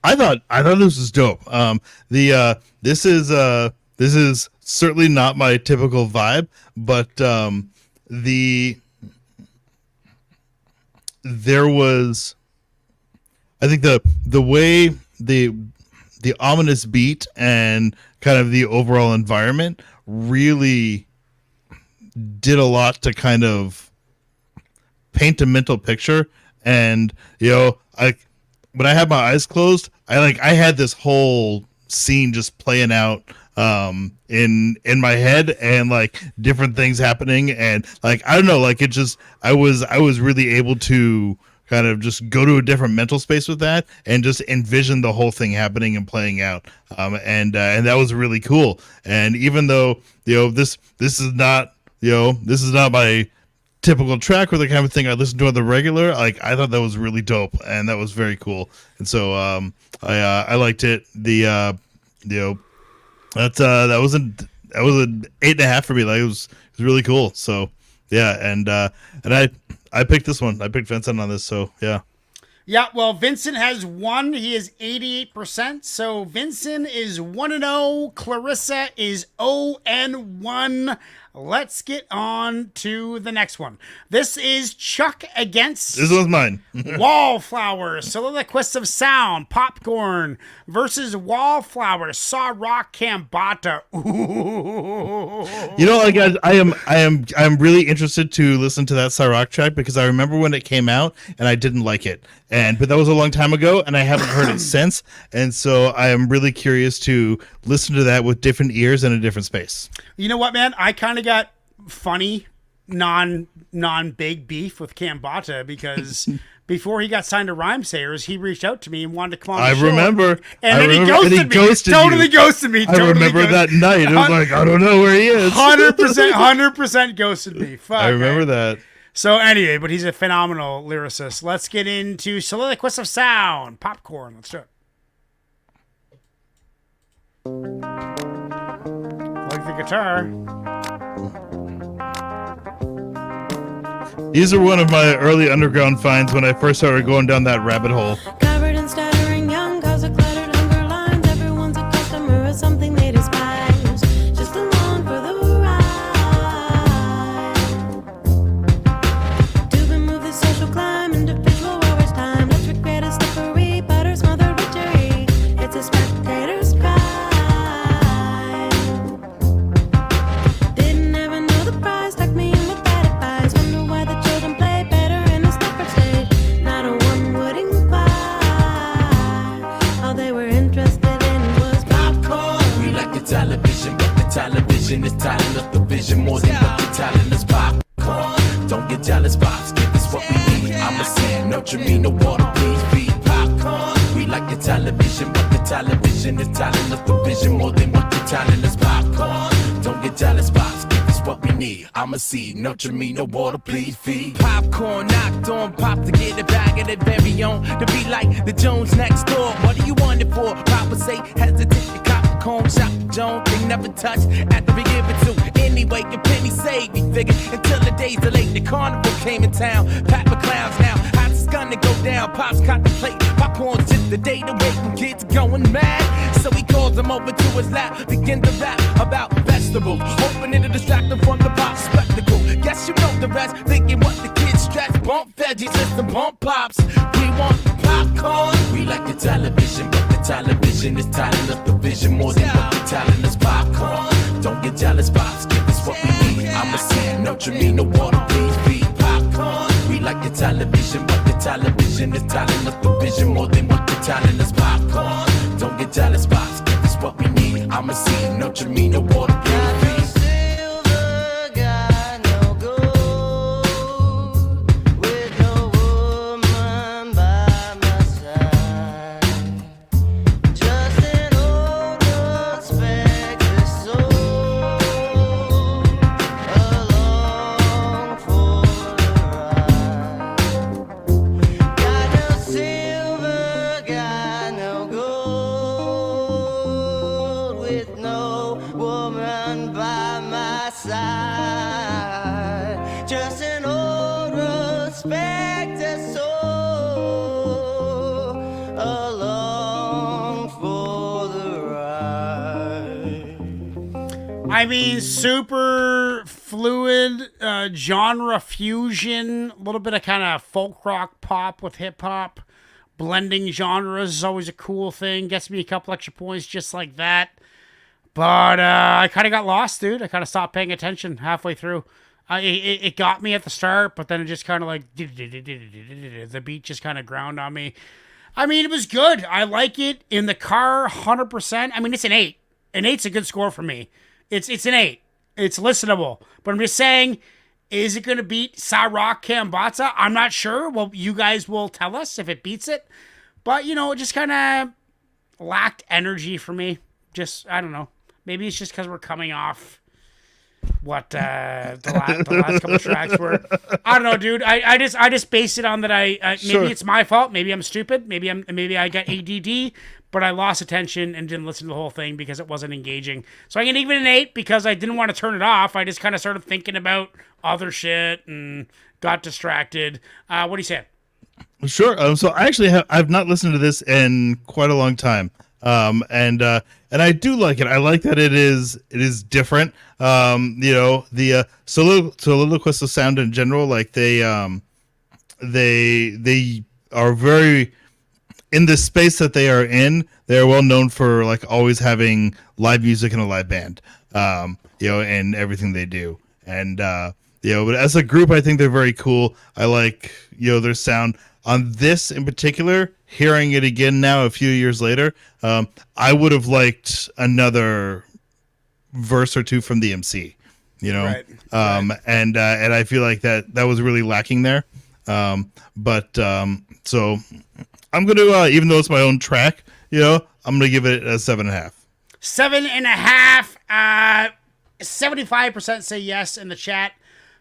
I thought this was dope. This is certainly not my typical vibe, but there was, I think the way the ominous beat and kind of the overall environment really did a lot to kind of paint a mental picture. And when I had my eyes closed, I had this whole scene just playing out in my head, and like different things happening, and like I don't know, like it just I was really able to kind of just go to a different mental space with that and just envision the whole thing happening and playing out, and that was really cool. And even though this is not my typical track or the kind of thing I listen to on the regular, like I thought that was really dope, and that was very cool. And so I liked it. That was an 8.5 for me. Like it was really cool. So yeah, and I picked this one. I picked Vincent on this. So yeah. Yeah, well, Vincent has won. He is 88%. So Vincent is 1-0. Clarissa is 0-1. Let's get on to the next one. This is Chuck against... This one's mine. Wallflowers, Soliloquists of Sound, Popcorn versus Wallflowers, Saw Rock Cambata. You know, like I'm really interested to listen to that Saw Rock track because I remember when it came out and I didn't like it. But that was a long time ago and I haven't heard it since. And so I am really curious to listen to that with different ears in a different space. You know what, man? I kind of got funny non-big beef with Cambata because before he got signed to Rhymesayers, he reached out to me and wanted to come on the show. Remember. And then he totally ghosted me. I remember that night. It was like, I don't know where he is. 100% ghosted me. Fuck. I remember that. So anyway, but he's a phenomenal lyricist. Let's get into Soliloquists of Sound. Popcorn. Let's do it. guitar. These are one of my early underground finds when I first started going down that rabbit hole. Covered in stuttering young cars of cluttered hunger lines. Everyone's a customer of something they despise. Just along for the ride. To remove the social climb, individual hours time. Let's regret a slippery, butter smothered victory. It's a spectator's cry. Didn't ever know the prize, stuck me in with bad advice. Wonder why the children play better in a separate state. Not a one would inquire. All they were interested in was popcorn. We like the television, but the television is telling us the vision more than what they're telling us. Popcorn, don't get jealous, pops, give us what we need. I'm a seed, nurture me, no water, please feed. Popcorn, we like the television, but the television is telling us the vision more than what they're telling us. Popcorn, don't get jealous, pops, give us what we need. I'm a seed, nurture me, no water, please feed. Popcorn knocked on, pop to get a bag of their very own. To be like the Jones next door. What do you want it for? Papa say hesitate to cop the cone shop. Jones, they never touch after we give it to. Anyway, your penny saved me, figure. Until the days are late, the carnival came in town. Pack with clowns now. How's this gonna go down? Pops contemplate. Popcorn's just the day to wait when kids are going mad. So he calls them over to his lap. Begin to rap about vegetables. Hoping to distract them from the pop spectacle. Guess you know the rest. Thinking what the kids stress. Bump veggies, listen, bump pops. We want popcorn. We like the television, but the television is telling us the vision more than what they're telling us. Popcorn. Don't get jealous, pops. Give us what we need. I'm a seed, nurture me, no water, please feed. Popcorn. We like the television, but the television is telling us the vision more than what they're telling us. Popcorn. Don't get jealous, pops. Give us what we need. I'm a seed, nurture me, no water, please feed. Just an old respected soul along for the ride. I mean, super fluid genre fusion, a little bit of kind of folk rock pop with hip hop. Blending genres is always a cool thing. Gets me a couple extra points just like that. But I kind of got lost, dude. I kind of stopped paying attention halfway through. It got me at the start, but then it just kind of like the beat just kind of ground on me. I mean, it was good. I like it in the car, 100%. I mean, it's an 8. An 8's a good score for me. It's an 8. It's listenable. But I'm just saying, is it going to beat Sarak Kambatsa? I'm not sure. Well, you guys will tell us if it beats it. But, you know, it just kind of lacked energy for me. Just, I don't know. Maybe it's just because we're coming off what the last couple tracks were. I don't know, dude. I just base it on that. Maybe Sure. it's my fault. Maybe I'm stupid. Maybe I got ADD. But I lost attention and didn't listen to the whole thing because it wasn't engaging. So I can give it an 8 because I didn't want to turn it off. I just kind of started thinking about other shit and got distracted. What do you say? Sure. So I actually I've not listened to this in quite a long time. And I do like it. I like that it is different. You know, the soliloquist of sound in general, like they are very in the space that they are in. They are well known for like always having live music and a live band. You know, and everything they do. And you know, but as a group, I think they're very cool. I like, you know, their sound. On this in particular, hearing it again now a few years later, I would have liked another verse or two from the MC, you know, Right. And I feel like that was really lacking there. So I'm gonna, even though it's my own track, you know, I'm gonna give it a 7.5. 7.5. 75% say yes in the chat.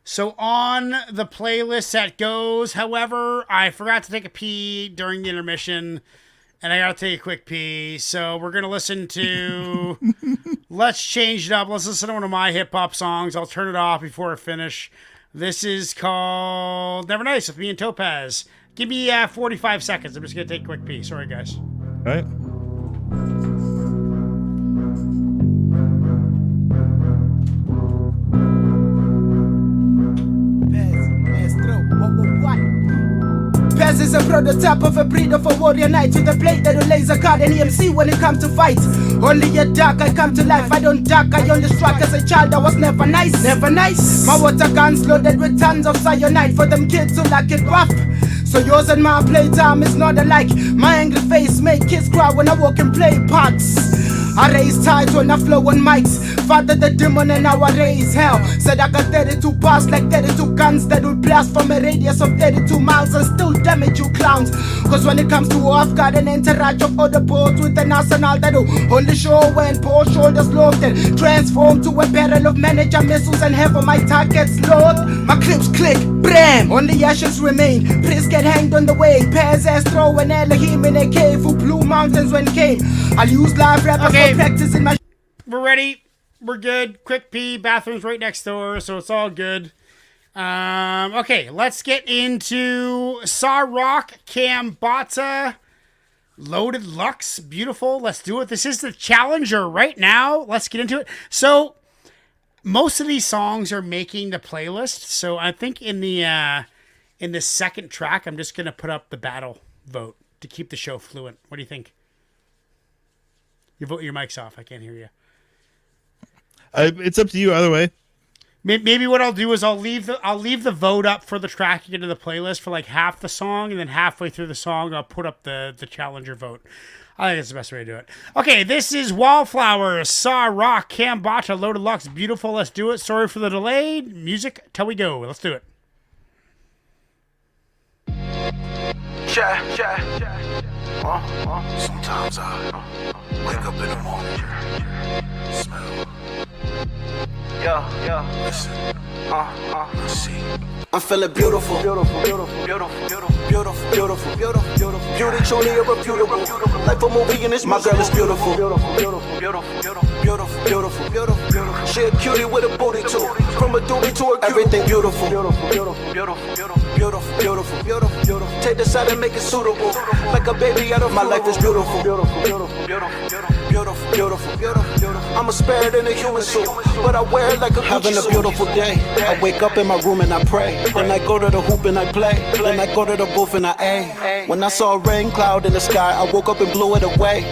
So on the playlist that goes, however, I forgot to take a pee during the intermission, And I gotta take a quick pee, so we're gonna listen to Let's Change It Up. Let's listen to one of my hip-hop songs. I'll turn it off before I finish. This is called Never Nice with me and Topaz. Give me 45 seconds. I'm just gonna take a quick pee. Sorry, guys. All right. Pez is a prototype of a breed of a warrior knight with a blade that will laser guard any MC when it comes to fight. Only a dark, I come to life, I don't duck, I only struck as a child, I was never nice. Never nice. My water guns loaded with tons of cyanide for them kids who like it rough. So yours and my playtime is not alike. My angry face make kids cry when I walk in play parks. I raise tides when I flow on mics. Father the demon and now I raise hell. Said I got 32 bars like 32 guns that will blast from a radius of 32 miles and still damage you clowns. Cause when it comes to war, I've got an entourage of other boats with an arsenal that will only show when poor shoulders load and transform to a barrel of manager missiles and have on my targets load. My clips click, bram, only ashes remain. Priests get hanged on the way. Pairs ass throw an Elohim in a cave who blew mountains when came. I'll use live rappers for practice in my. We're ready. We're good. Quick pee. Bathroom's right next door, so it's all good. Okay, let's get into Saw Rock, Kambata, Loaded Lux. Beautiful. Let's do it. This is the Challenger right now. Let's get into it. So, most of these songs are making the playlist. So, I think in the second track, I'm just going to put up the battle vote to keep the show fluent. What do you think? Your mic's off. I can't hear you. It's up to you either way. Maybe what I'll do is I'll leave the vote up for the tracking into the playlist for like half the song, and then halfway through the song I'll put up the Challenger vote. I think it's the best way to do it. Okay, this is Wallflowers, Saw Rock, Kambata, Loaded Lux. Beautiful. Let's do it. Sorry for the delay. Music till we go. Let's do it. Sometimes I wake up in the morning, smell. Listen, let's see. I'm feeling beautiful, beautiful, beautiful, beautiful, beautiful, beautiful, beautiful, beautiful. Beauty truly irrefutable. Like a movie and it's my girl is beautiful, beautiful, beautiful, beautiful, beautiful, beautiful, beautiful, beautiful. She a cutie with a booty too. From a doobie to a everything beautiful, beautiful, beautiful, beautiful, beautiful, beautiful, beautiful, beautiful. Take this out and make it suitable. Like a baby out of my life is beautiful, beautiful, beautiful, beautiful, beautiful, beautiful, beautiful. I'm a spirit in a human suit, but I wear it like a Gucci suit. Having a beautiful day. I wake up in my room and I pray. Then I go to the hoop and I play. Then I go to the booth and I aim. When I saw a rain cloud in the sky, I woke up and blew it away.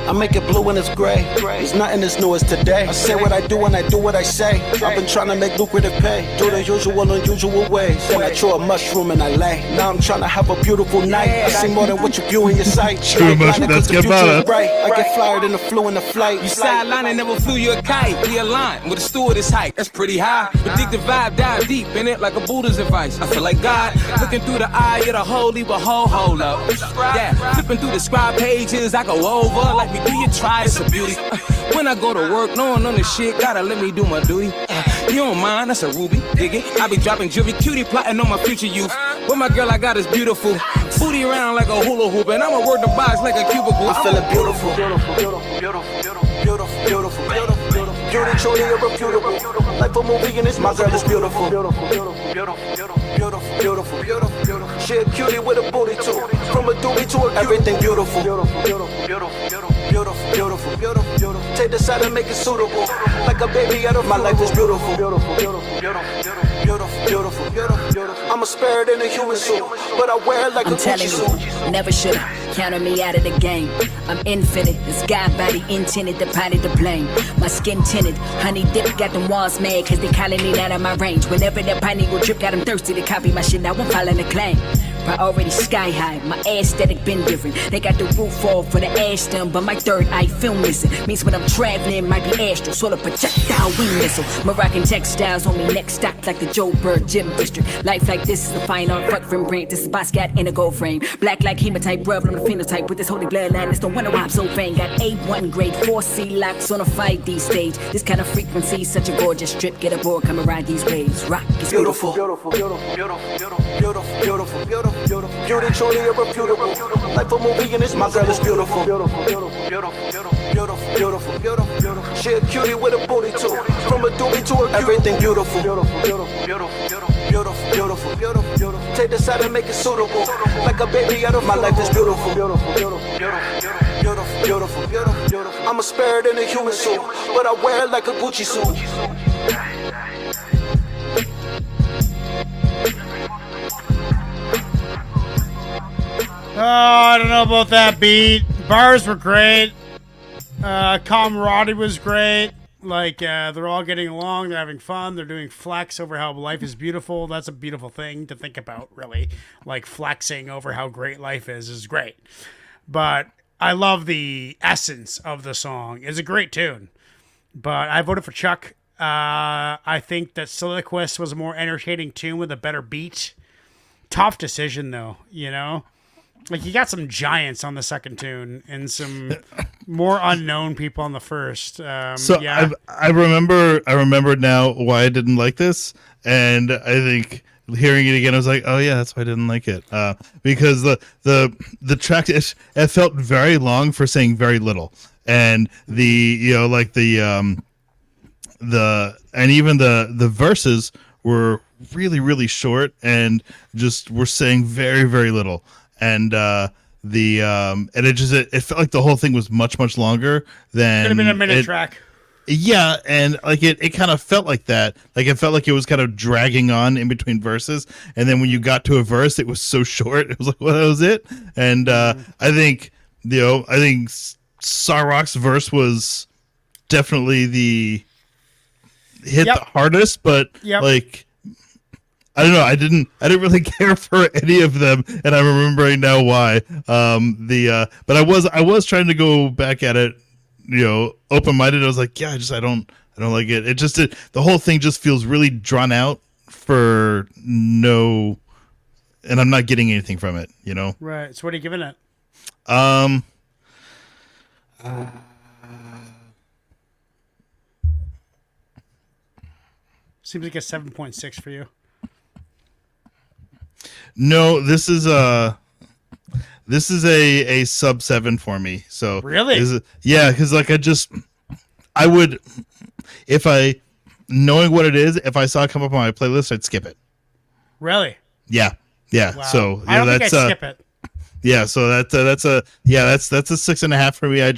I make it blue and it's gray. There's nothing as new as today. I say what I do and I do what I say. I've been trying to make lucrative pay. Do the usual unusual ways. Then I chew a mushroom and I lay. Now I'm trying to have a beautiful night. I see more than what you view in your sight. True mushroom, that's good about it. I get flyer than the flu in the flight. You sideline and never flew you a kite. We align with a stewardess height. That's pretty high. Addictive vibe, dive deep in it like a Buddha's advice. I feel like God looking through the eye of the holy, but hold up. Yeah, flipping through the scribe pages, I go over like me. Do you try? It's a beauty. When I go to work, knowing on this shit, gotta let me do my duty. You don't mind? That's a ruby. Dig it? I be dropping jewelry, cutie plotting on my future youth. What my girl I got is beautiful. Booty around like a hula hoop, and I'ma work the box like a cubicle. I'm feeling beautiful, beautiful, beautiful, beautiful, beautiful, beautiful, beautiful, beautiful. Beauty truly irrefutable. Like a movie and it's my girl is beautiful, beautiful, beautiful, beautiful, beautiful, beautiful, beautiful, beautiful. She a cutie with a booty too. From a doobie to a everything beautiful, beautiful, beautiful, beautiful, beautiful, beautiful, beautiful, beautiful. Take this out and make it suitable. Like a baby out of my life is beautiful, beautiful, beautiful, beautiful, beautiful, beautiful, beautiful, beautiful. I'm a spirit in a human suit, but I wear it like a Gucci suit. Never should've counted me out of the game. I'm infinite, this guy body intended to potty to blame. My skin tinted, honey dip got them walls mad, cause they calling it out of my range. Whenever that piney go drip, got them thirsty to copy my shit, now I'm filing a claim. Priority sky high, my aesthetic been different. They got the roof off for the ash stem, but my third eye film missing. Means when I'm traveling, might be astral, sort of projectile wing missile. Moroccan textiles on me, neck stocked like the Joe Bird Gym District. Life like this is a fine art, fuck from brand. This is Basquiat in a gold frame. Black like hematite, brother, I'm the phenotype with this holy bloodline. It's the wonder why I'm so vain. Got A1 grade, 4C locks on a 5D stage. This kind of frequency, such a gorgeous trip. Get aboard, come and ride these waves. Rock is beautiful. Beautiful, beautiful, beautiful, beautiful, beautiful, beautiful, beautiful. Beauty truly irrefutable. Life a movie and it's my girl is beautiful. She a cutie with a booty too. From a doobie to a everything beautiful. Beautiful. Take the side and make it suitable. Like a baby out of my life is beautiful. Beautiful. I'm a spirit in a human suit, but I wear it like a Gucci suit. Oh, I don't know about that beat. Bars were great. Camaraderie was great. Like, they're all getting along. They're having fun. They're doing flex over how life is beautiful. That's a beautiful thing to think about, really. Like, flexing over how great life is great. But I love the essence of the song. It's a great tune. But I voted for Chuck. I think that Soliloquist was a more entertaining tune with a better beat. Tough decision, though, you know? Like, you got some giants on the second tune and some more unknown people on the first. Yeah. I remember now why I didn't like this, and I think hearing it again, I was like, oh yeah, that's why I didn't like it. Because the track it felt very long for saying very little, and the verses were really short and just were saying very very little. And it felt like the whole thing was much longer than could have been a minute track. Yeah, and like it kind of felt like that. Like it felt like it was kind of dragging on in between verses, and then when you got to a verse, it was so short. It was like, well, that was it. And I think Sarok's verse was definitely the hardest, but like. I don't know. I didn't really care for any of them, and I'm remembering now why. But I was trying to go back at it, open-minded. I was like, yeah, I don't like it. The whole thing just feels really drawn out for no, and I'm not getting anything from it, Right. So what are you giving it? Seems like a 7.6 for you. No, this is a sub 7 for me. So really, yeah, because like I would, if I knowing what it is, if I saw it come up on my playlist, I'd skip it. Really? Yeah. Wow. So I don't think I'd skip it. Yeah, so that's a 6.5 for me. I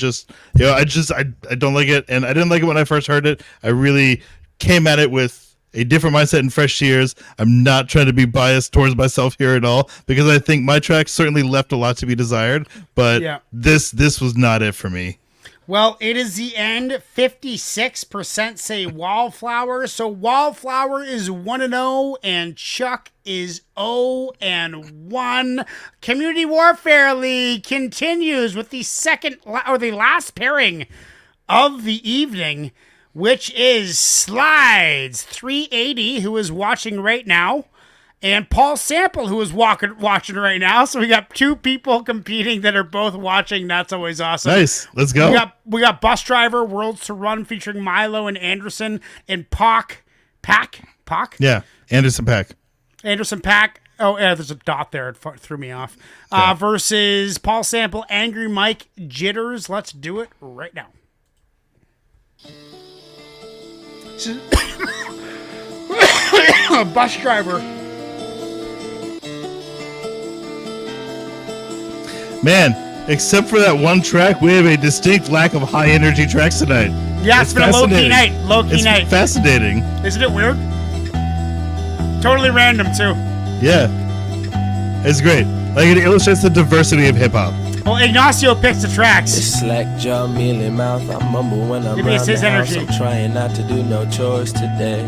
don't like it, and I didn't like it when I first heard it. I really came at it with a different mindset and fresh ears. I'm not trying to be biased towards myself here at all, because I think my track certainly left a lot to be desired, but this was not it for me. Well, it is the end. 56% say Wallflower. So Wallflower is 1-0 and Chuck is 0-1. Community Warfare League continues with the the last pairing of the evening, which is Slides 380, who is watching right now, and Paul Sample, who is watching right now. So we got two people competing that are both watching. That's always awesome. Nice. Let's go. We got Bus Driver, Worlds to Run, featuring Milo and Anderson, and Pac? Yeah, Anderson Pac. Oh, yeah, there's a dot there. It threw me off. Versus Paul Sample, Angry Mike, Jitters. Let's do it right now. Bus Driver. Man, except for that one track, we have a distinct lack of high energy tracks tonight. Yeah, it's been a low-key night. It's fascinating. Isn't it weird? Totally random, too. Yeah. It's great. Like, it illustrates the diversity of hip-hop. Well, Ignacio picks the tracks. Slack jaw, mealy mouth. I mumble when I'm around the house. I'm trying not to do no chores today.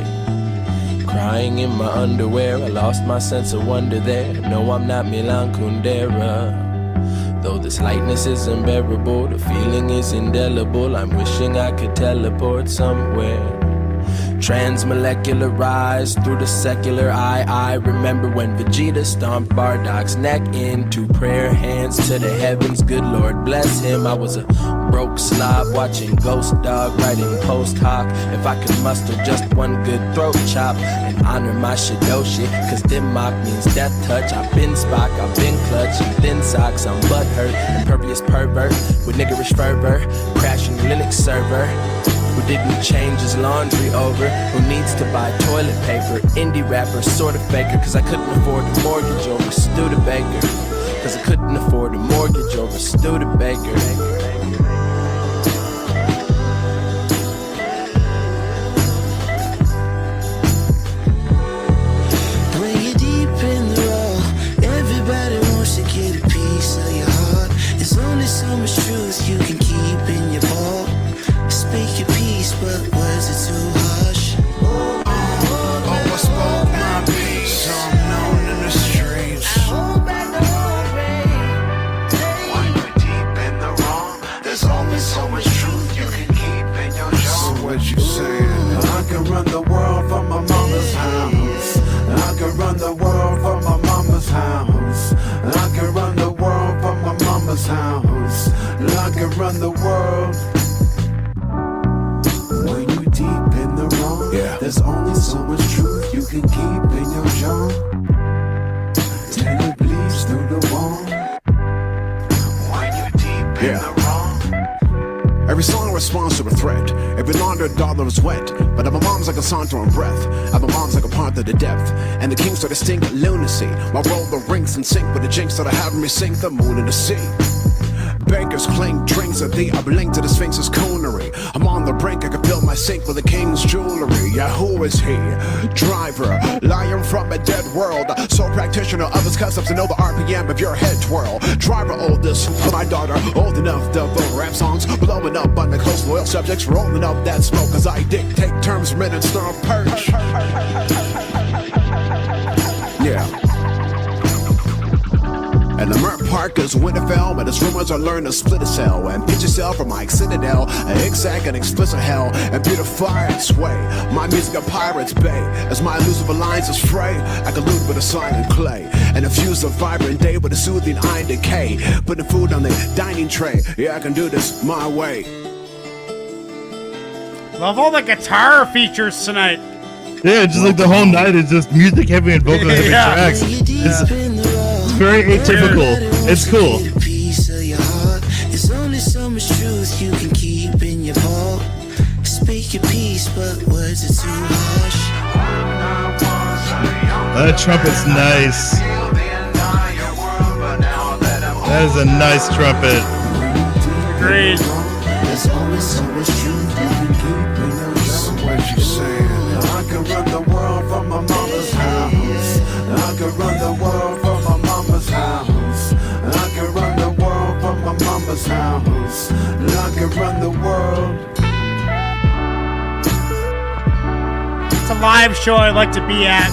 Crying in my underwear. I lost my sense of wonder there. No, I'm not Milan Kundera. Though this lightness is unbearable, the feeling is indelible. I'm wishing I could teleport somewhere. Transmolecularized through the secular eye. I remember when Vegeta stomped Bardock's neck into prayer. Hands to the heavens, good Lord bless him. I was a broke slob, watching Ghost Dog, writing post hoc. If I could muster just one good throat chop and honor my Shidoshi, cause dim mock means death touch. I've been Spock, I've been clutch, and thin socks, I'm butthurt, impervious pervert, with niggerish fervor, crashing the Linux server. Who didn't change his laundry over? Who needs to buy toilet paper? Indie rapper, sort of faker, cause I couldn't afford a mortgage over Studebaker. Cause I couldn't afford a mortgage over Studebaker. When you're deep in the raw, everybody wants to get a piece of your heart. There's only so much truth you can keep in your vault. Speak your piece, but words are too harsh. Oh, I spoke my piece, so I'm known in the streets. When you're deep in the wrong, there's only so much truth you can keep in your jaw. So what you saying? I can run the world from my mama's house. I can run the world from my mama's house. I can run the world from my mama's house. I can run the world. When you deep in the wrong, there's only so much truth you can keep in your jaw. Till it bleeds through the wall. When you deep in the wrong. Every song responds to a threat. Every $100 is wet. But my mom's like a saunter on breath. And my mom's like a part of the depth. And the kings so distinct lunacy. My roll the rings in sync with the jinx that I have me sink the moon in the sea. Bankers clink drinks at thee. I blink to the Sphinx's coonery. I'm on the brink, I can fill my sink with the king's jewelry. Yeah, who is he? Driver, lion from a dead world. Sole practitioner of his customs to know the RPM of your head twirl. Driver oldest, my daughter old enough to vote rap songs. Blowing up on the close loyal subjects, rolling up that smoke as I dictate terms, minutes, stir perch. Yeah. And the Merc Parker's Winterfell, but his rumors are learned to split a cell and pitch yourself from my citadel, an exact and explicit hell, and beautify and sway. My music of Pirates Bay, as my elusive alliances fray. I collude with a silent clay, and infuse a vibrant day with a soothing iron decay. Putting food on the dining tray, yeah, I can do this my way. Love all the guitar features tonight. Yeah, just like the whole night is just music heavy and vocal heavy tracks. It's very atypical. It's cool. There's only so much truth you can keep in your vault. Speak your piece, but words are too harsh. That trumpet's nice. That is a nice trumpet. Agreed. There's only so much truth you can keep in your vault. What you saying? I can run the world from my mama's house. I can run the world from my mama's house. I can run the world from my mama's house. I can run the world. It's a live show I'd like to be at.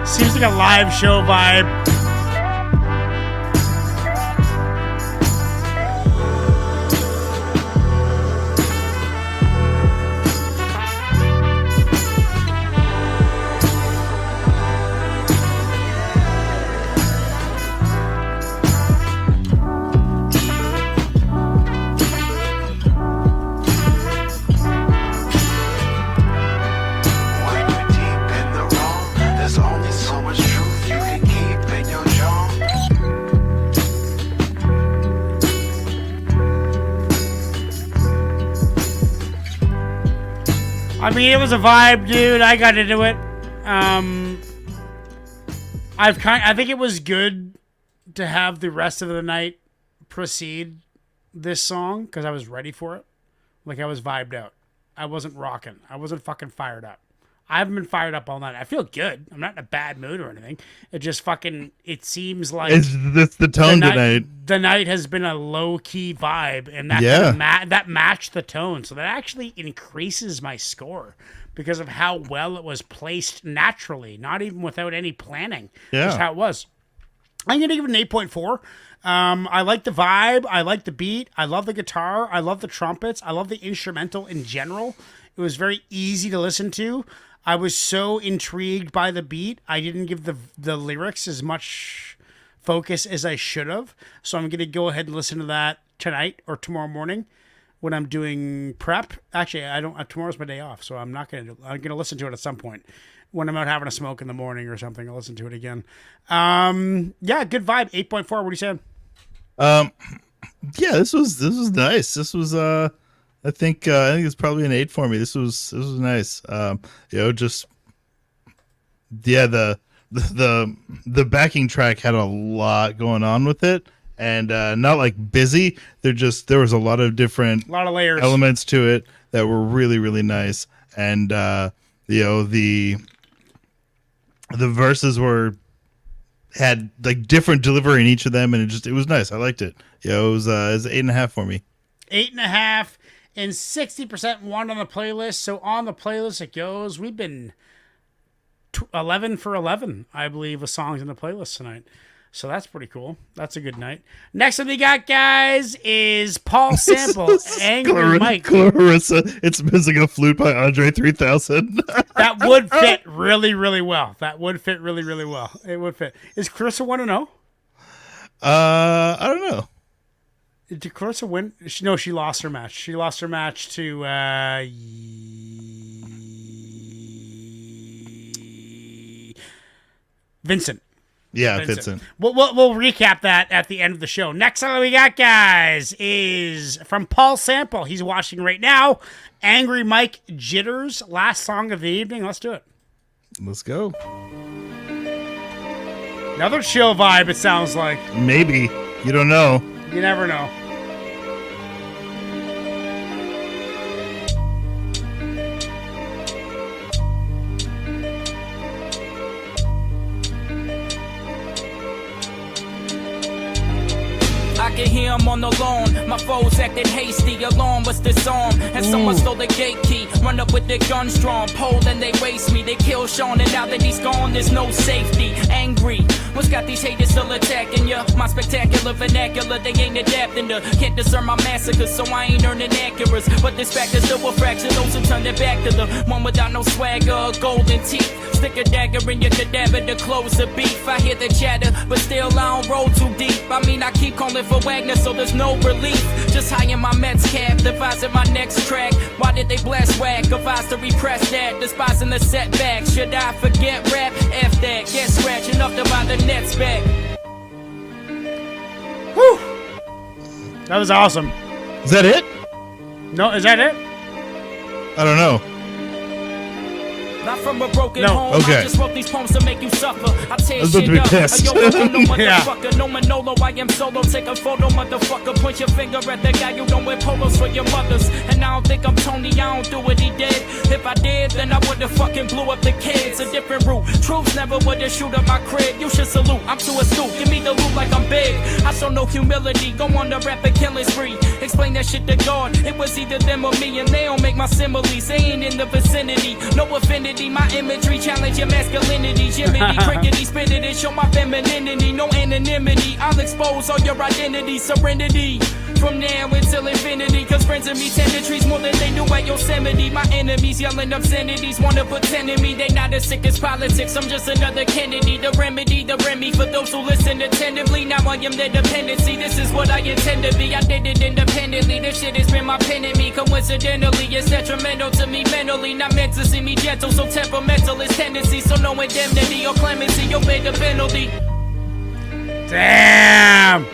Seems like a live show vibe. I mean, it was a vibe, dude. I got into it. I think it was good to have the rest of the night precede this song because I was ready for it. Like, I was vibed out. I wasn't rocking. I wasn't fucking fired up. I haven't been fired up all night. I feel good. I'm not in a bad mood or anything. It just fucking, it seems like it's the tone tonight. The night has been a low key vibe, and that that matched the tone. So that actually increases my score because of how well it was placed naturally, not even without any planning. Yeah, just how it was. I'm gonna give it an 8.4. I like the vibe. I like the beat. I love the guitar. I love the trumpets. I love the instrumental in general. It was very easy to listen to. I was so intrigued by the beat. I didn't give the lyrics as much focus as I should have. So I'm going to go ahead and listen to that tonight or tomorrow morning when I'm doing prep. Actually, I don't. Tomorrow's my day off, so I'm not going to. I'm going to listen to it at some point when I'm out having a smoke in the morning or something. I'll listen to it again. Yeah, good vibe. 8.4. What are you saying? Yeah, this was nice. This was I think it's probably an 8 for me. This was nice. Just the backing track had a lot going on with it, and not like busy. There was a lot of different layers, elements to it that were really, really nice. And the verses had like different delivery in each of them, and it was nice. I liked it. It was 8.5 for me. 8.5 and 60% won on the playlist. So on the playlist it goes. We've been 11 for 11, I believe, with songs in the playlist tonight. So that's pretty cool. That's a good night. Next one we got, guys, is Paul Sample, Angry Mike. Clarissa, it's missing a flute by Andre 3000. That would fit really, really well. That would fit really, really well. It would fit. Is Clarissa 1-0? I don't know. Did Clarissa win? No, she lost her match. She lost her match to Vincent. Yeah, Vincent. We'll recap that at the end of the show. Next one we got, guys, is from Paul Sample. He's watching right now. Angry Mike Jitters, last song of the evening. Let's do it. Let's go. Another chill vibe, it sounds like. Maybe. You don't know. You never know. I can hear him on the lawn. My foes acted hasty, alarm was disarmed. And someone stole the gate key. Run up with their guns drawn. Pole and they waste me. They kill Sean and now that he's gone, there's no safety. Angry. What's got these haters still attacking ya? My spectacular vernacular, they ain't adapting to. Can't discern my massacres, so I ain't earning accurates. But this fact is still a fraction. Those who turn their back to the one without no swagger, golden teeth. Stick a dagger in your cadaver to close the beef. I hear the chatter, but still I don't roll too deep. I mean, I keep calling for Wagner, so there's no relief. Just high in my Mets cap, devising my next track. Why did they blast whack? Advised to repress that, despising the setback. Should I forget rap? F that, get scratched enough to buy the Nets back. Whew! That was awesome. Is that it? No, is that it? I don't know. Not from a broken home. Okay. I just wrote these poems to make you suffer. I tear was about shit to be up. pissed. Yo, no motherfucker, no Manolo. I am solo. Take a photo, motherfucker. Point your finger at the guy you don't wear polos for your mothers. And I don't think I'm Tony. I don't do what he did. If I did, then I would've fucking blew up the kids. A different route. Troops never would've shoot up my crib. You should salute. I'm too astute. Give me the loot like I'm big. I show no humility. Go on the rap and killing spree. Explain that shit to God. It was either them or me, and they don't make my similes. They ain't in the vicinity. No affinity. My imagery challenge your masculinity. Jiminy, crickety, spit it and show my femininity. No anonymity. I'll expose all your identity. Serenity. From now until infinity. Cause friends of me tend to trees more than they do at Yosemite. My enemies yelling obscenities. Wanna pretend to me. They not as sick as politics. I'm just another Kennedy. The remedy, the Remy. For those who listen attentively. Now I am their dependency. This is what I intend to be. I did it independently. This shit has been my pen in me. Coincidentally, it's detrimental to me mentally. Not meant to see me gentle. So temperamental is tendency. So no indemnity or clemency. Obey the penalty. Damn!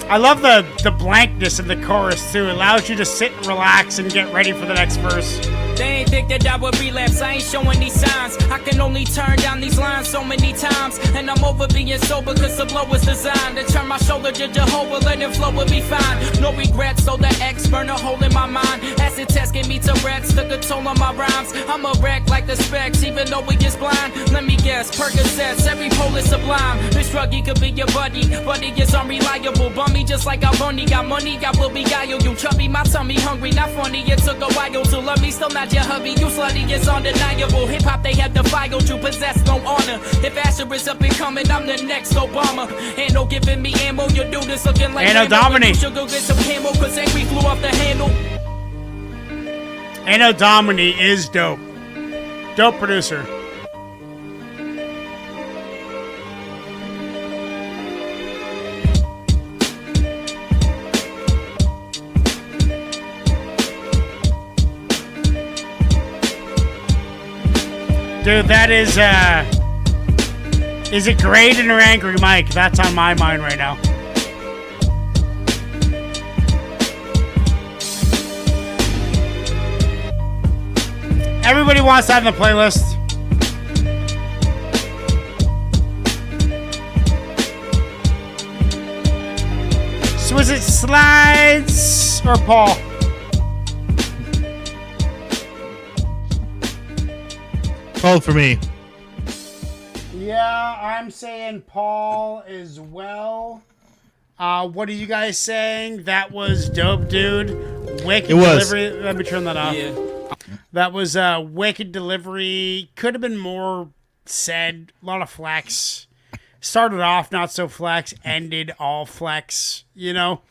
I love the blankness of the chorus, too. It allows you to sit and relax and get ready for the next verse. They ain't think that I would relapse, I ain't showing these signs. I can only turn down these lines so many times. And I'm over being sober cause the blow was designed to turn my shoulder to Jehovah, let it flow will be fine. No regrets, so the X burn a hole in my mind. Acid test get me to Rex, took a toll on my rhymes. I'm a wreck like the specs, even though we just blind. Let me guess, Percocets, every pole is sublime. This druggie could be your buddy, but he is unreliable. Bummy just like I bunny, got money, I will beguile you. Chubby, my tummy hungry, not funny, it took a while to love me, still not your hubby, you slutty, it's undeniable. Hip hop, they have defiled you, possess no honor. If Asher is up and coming, I'm the next Obama. Ain't no giving me ammo, you do this looking like Ain't no Dominic. You should go get some camo, cause angry flew off the handle. Anno Domini is dope. Dope producer. Dude, that is it Graydon or Angry Mike? That's on my mind right now. Everybody wants that in the playlist. So is it Slides or Paul? Paul for me. Yeah, I'm saying Paul as well. What are you guys saying? That was dope, dude. Wicked delivery. Let me turn that off. Yeah. That was wicked delivery. Could have been more said. A lot of flex. Started off not so flex, ended all flex. You know,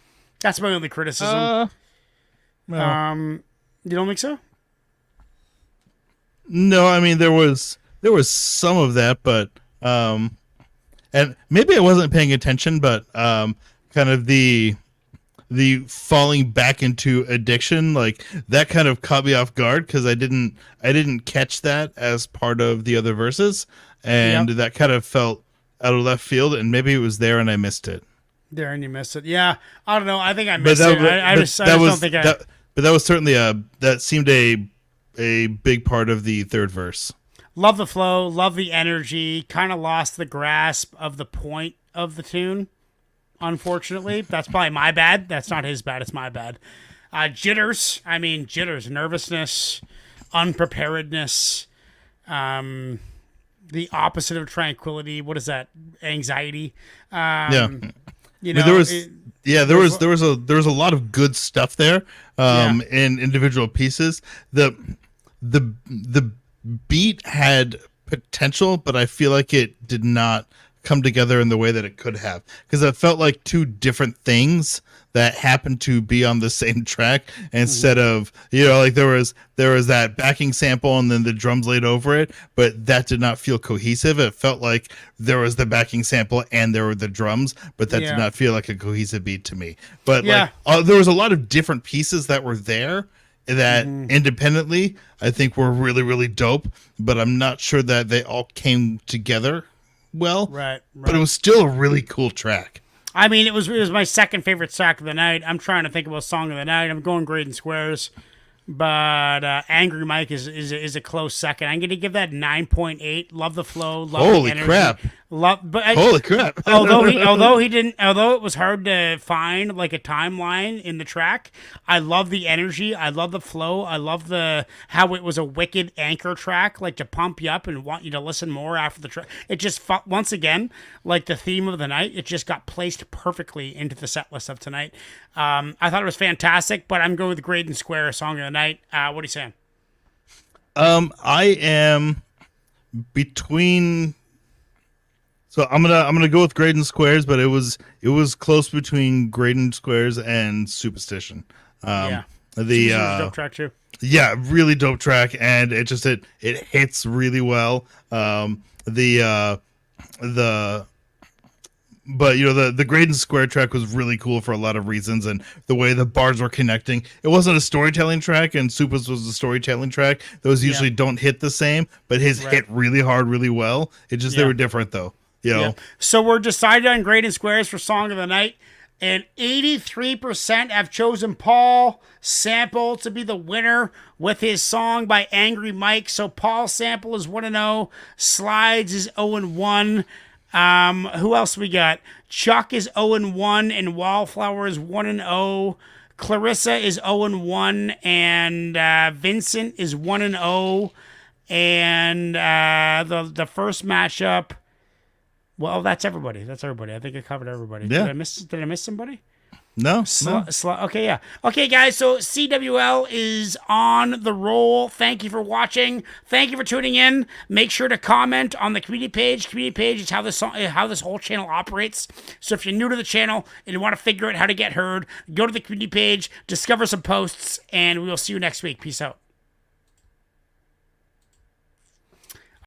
that's my only criticism. No. You don't think so? No, I mean there was some of that, but and maybe I wasn't paying attention, but kind of the falling back into addiction, like that kind of caught me off guard because I didn't catch that as part of the other verses, and that kind of felt out of left field, and maybe it was there and I missed it. There and you missed it. Yeah, I don't know. I think I missed it. I just don't think I. But that was certainly that seemed a big part of the third verse. Love the flow, love the energy. Kind of lost the grasp of the point of the tune. Unfortunately, that's probably my bad. That's not his bad. It's my bad. Jitters. I mean, jitters, nervousness, unpreparedness. The opposite of tranquility. What is that? Anxiety. Yeah. You know, there was a lot of good stuff there. In individual pieces. The beat had potential, but I feel like it did not come together in the way that it could have, because it felt like two different things that happened to be on the same track instead of, you know, like there was that backing sample and then the drums laid over it, but that did not feel cohesive. It felt like there was the backing sample and there were the drums, but that did not feel like a cohesive beat to me. But there was a lot of different pieces that were there that independently I think were really, really dope, but I'm not sure that they all came together well. Right. But it was still a really cool track. I mean, it was my second favorite track of the night. I'm trying to think about song of the night. I'm going Graydon Squares, but Angry Mike is a close second. I'm going to give that 9.8. Love the flow. Love the energy. Crap. Holy crap. although it was hard to find like a timeline in the track, I love the energy. I love the flow. I love how it was a wicked anchor track, like to pump you up and want you to listen more after the track. It just, once again, like the theme of the night, it just got placed perfectly into the set list of tonight. I thought it was fantastic, but I'm going with Graydon Square, song of the night. What are you saying? I am between. So I'm gonna go with Graydon Squares, but it was close between Graydon Squares and Superstition. The dope track too. Yeah, really dope track, and it hits really well. But you know the Graydon Square track was really cool for a lot of reasons, and the way the bars were connecting. It wasn't a storytelling track, and Supa's was a storytelling track. Those usually don't hit the same, but his hit really hard, really well. They were different though. You know? Yeah. So we're decided on Graydon Squares for song of the night, and 83% have chosen Paul Sample to be the winner with his song by Angry Mike. So Paul Sample is 1-0, Slides is 0-1. Who else we got? Chuck is 0-1, and Wallflower is 1-0. Clarissa is 0-1, and Vincent is 1-0. And the first matchup. Well, that's everybody. I think I covered everybody. Yeah. Did I miss somebody? No. Okay, yeah. Okay, guys, so CWL is on the roll. Thank you for watching. Thank you for tuning in. Make sure to comment on the community page. Community page is how this whole channel operates. So if you're new to the channel and you want to figure out how to get heard, go to the community page, discover some posts, and we will see you next week. Peace out.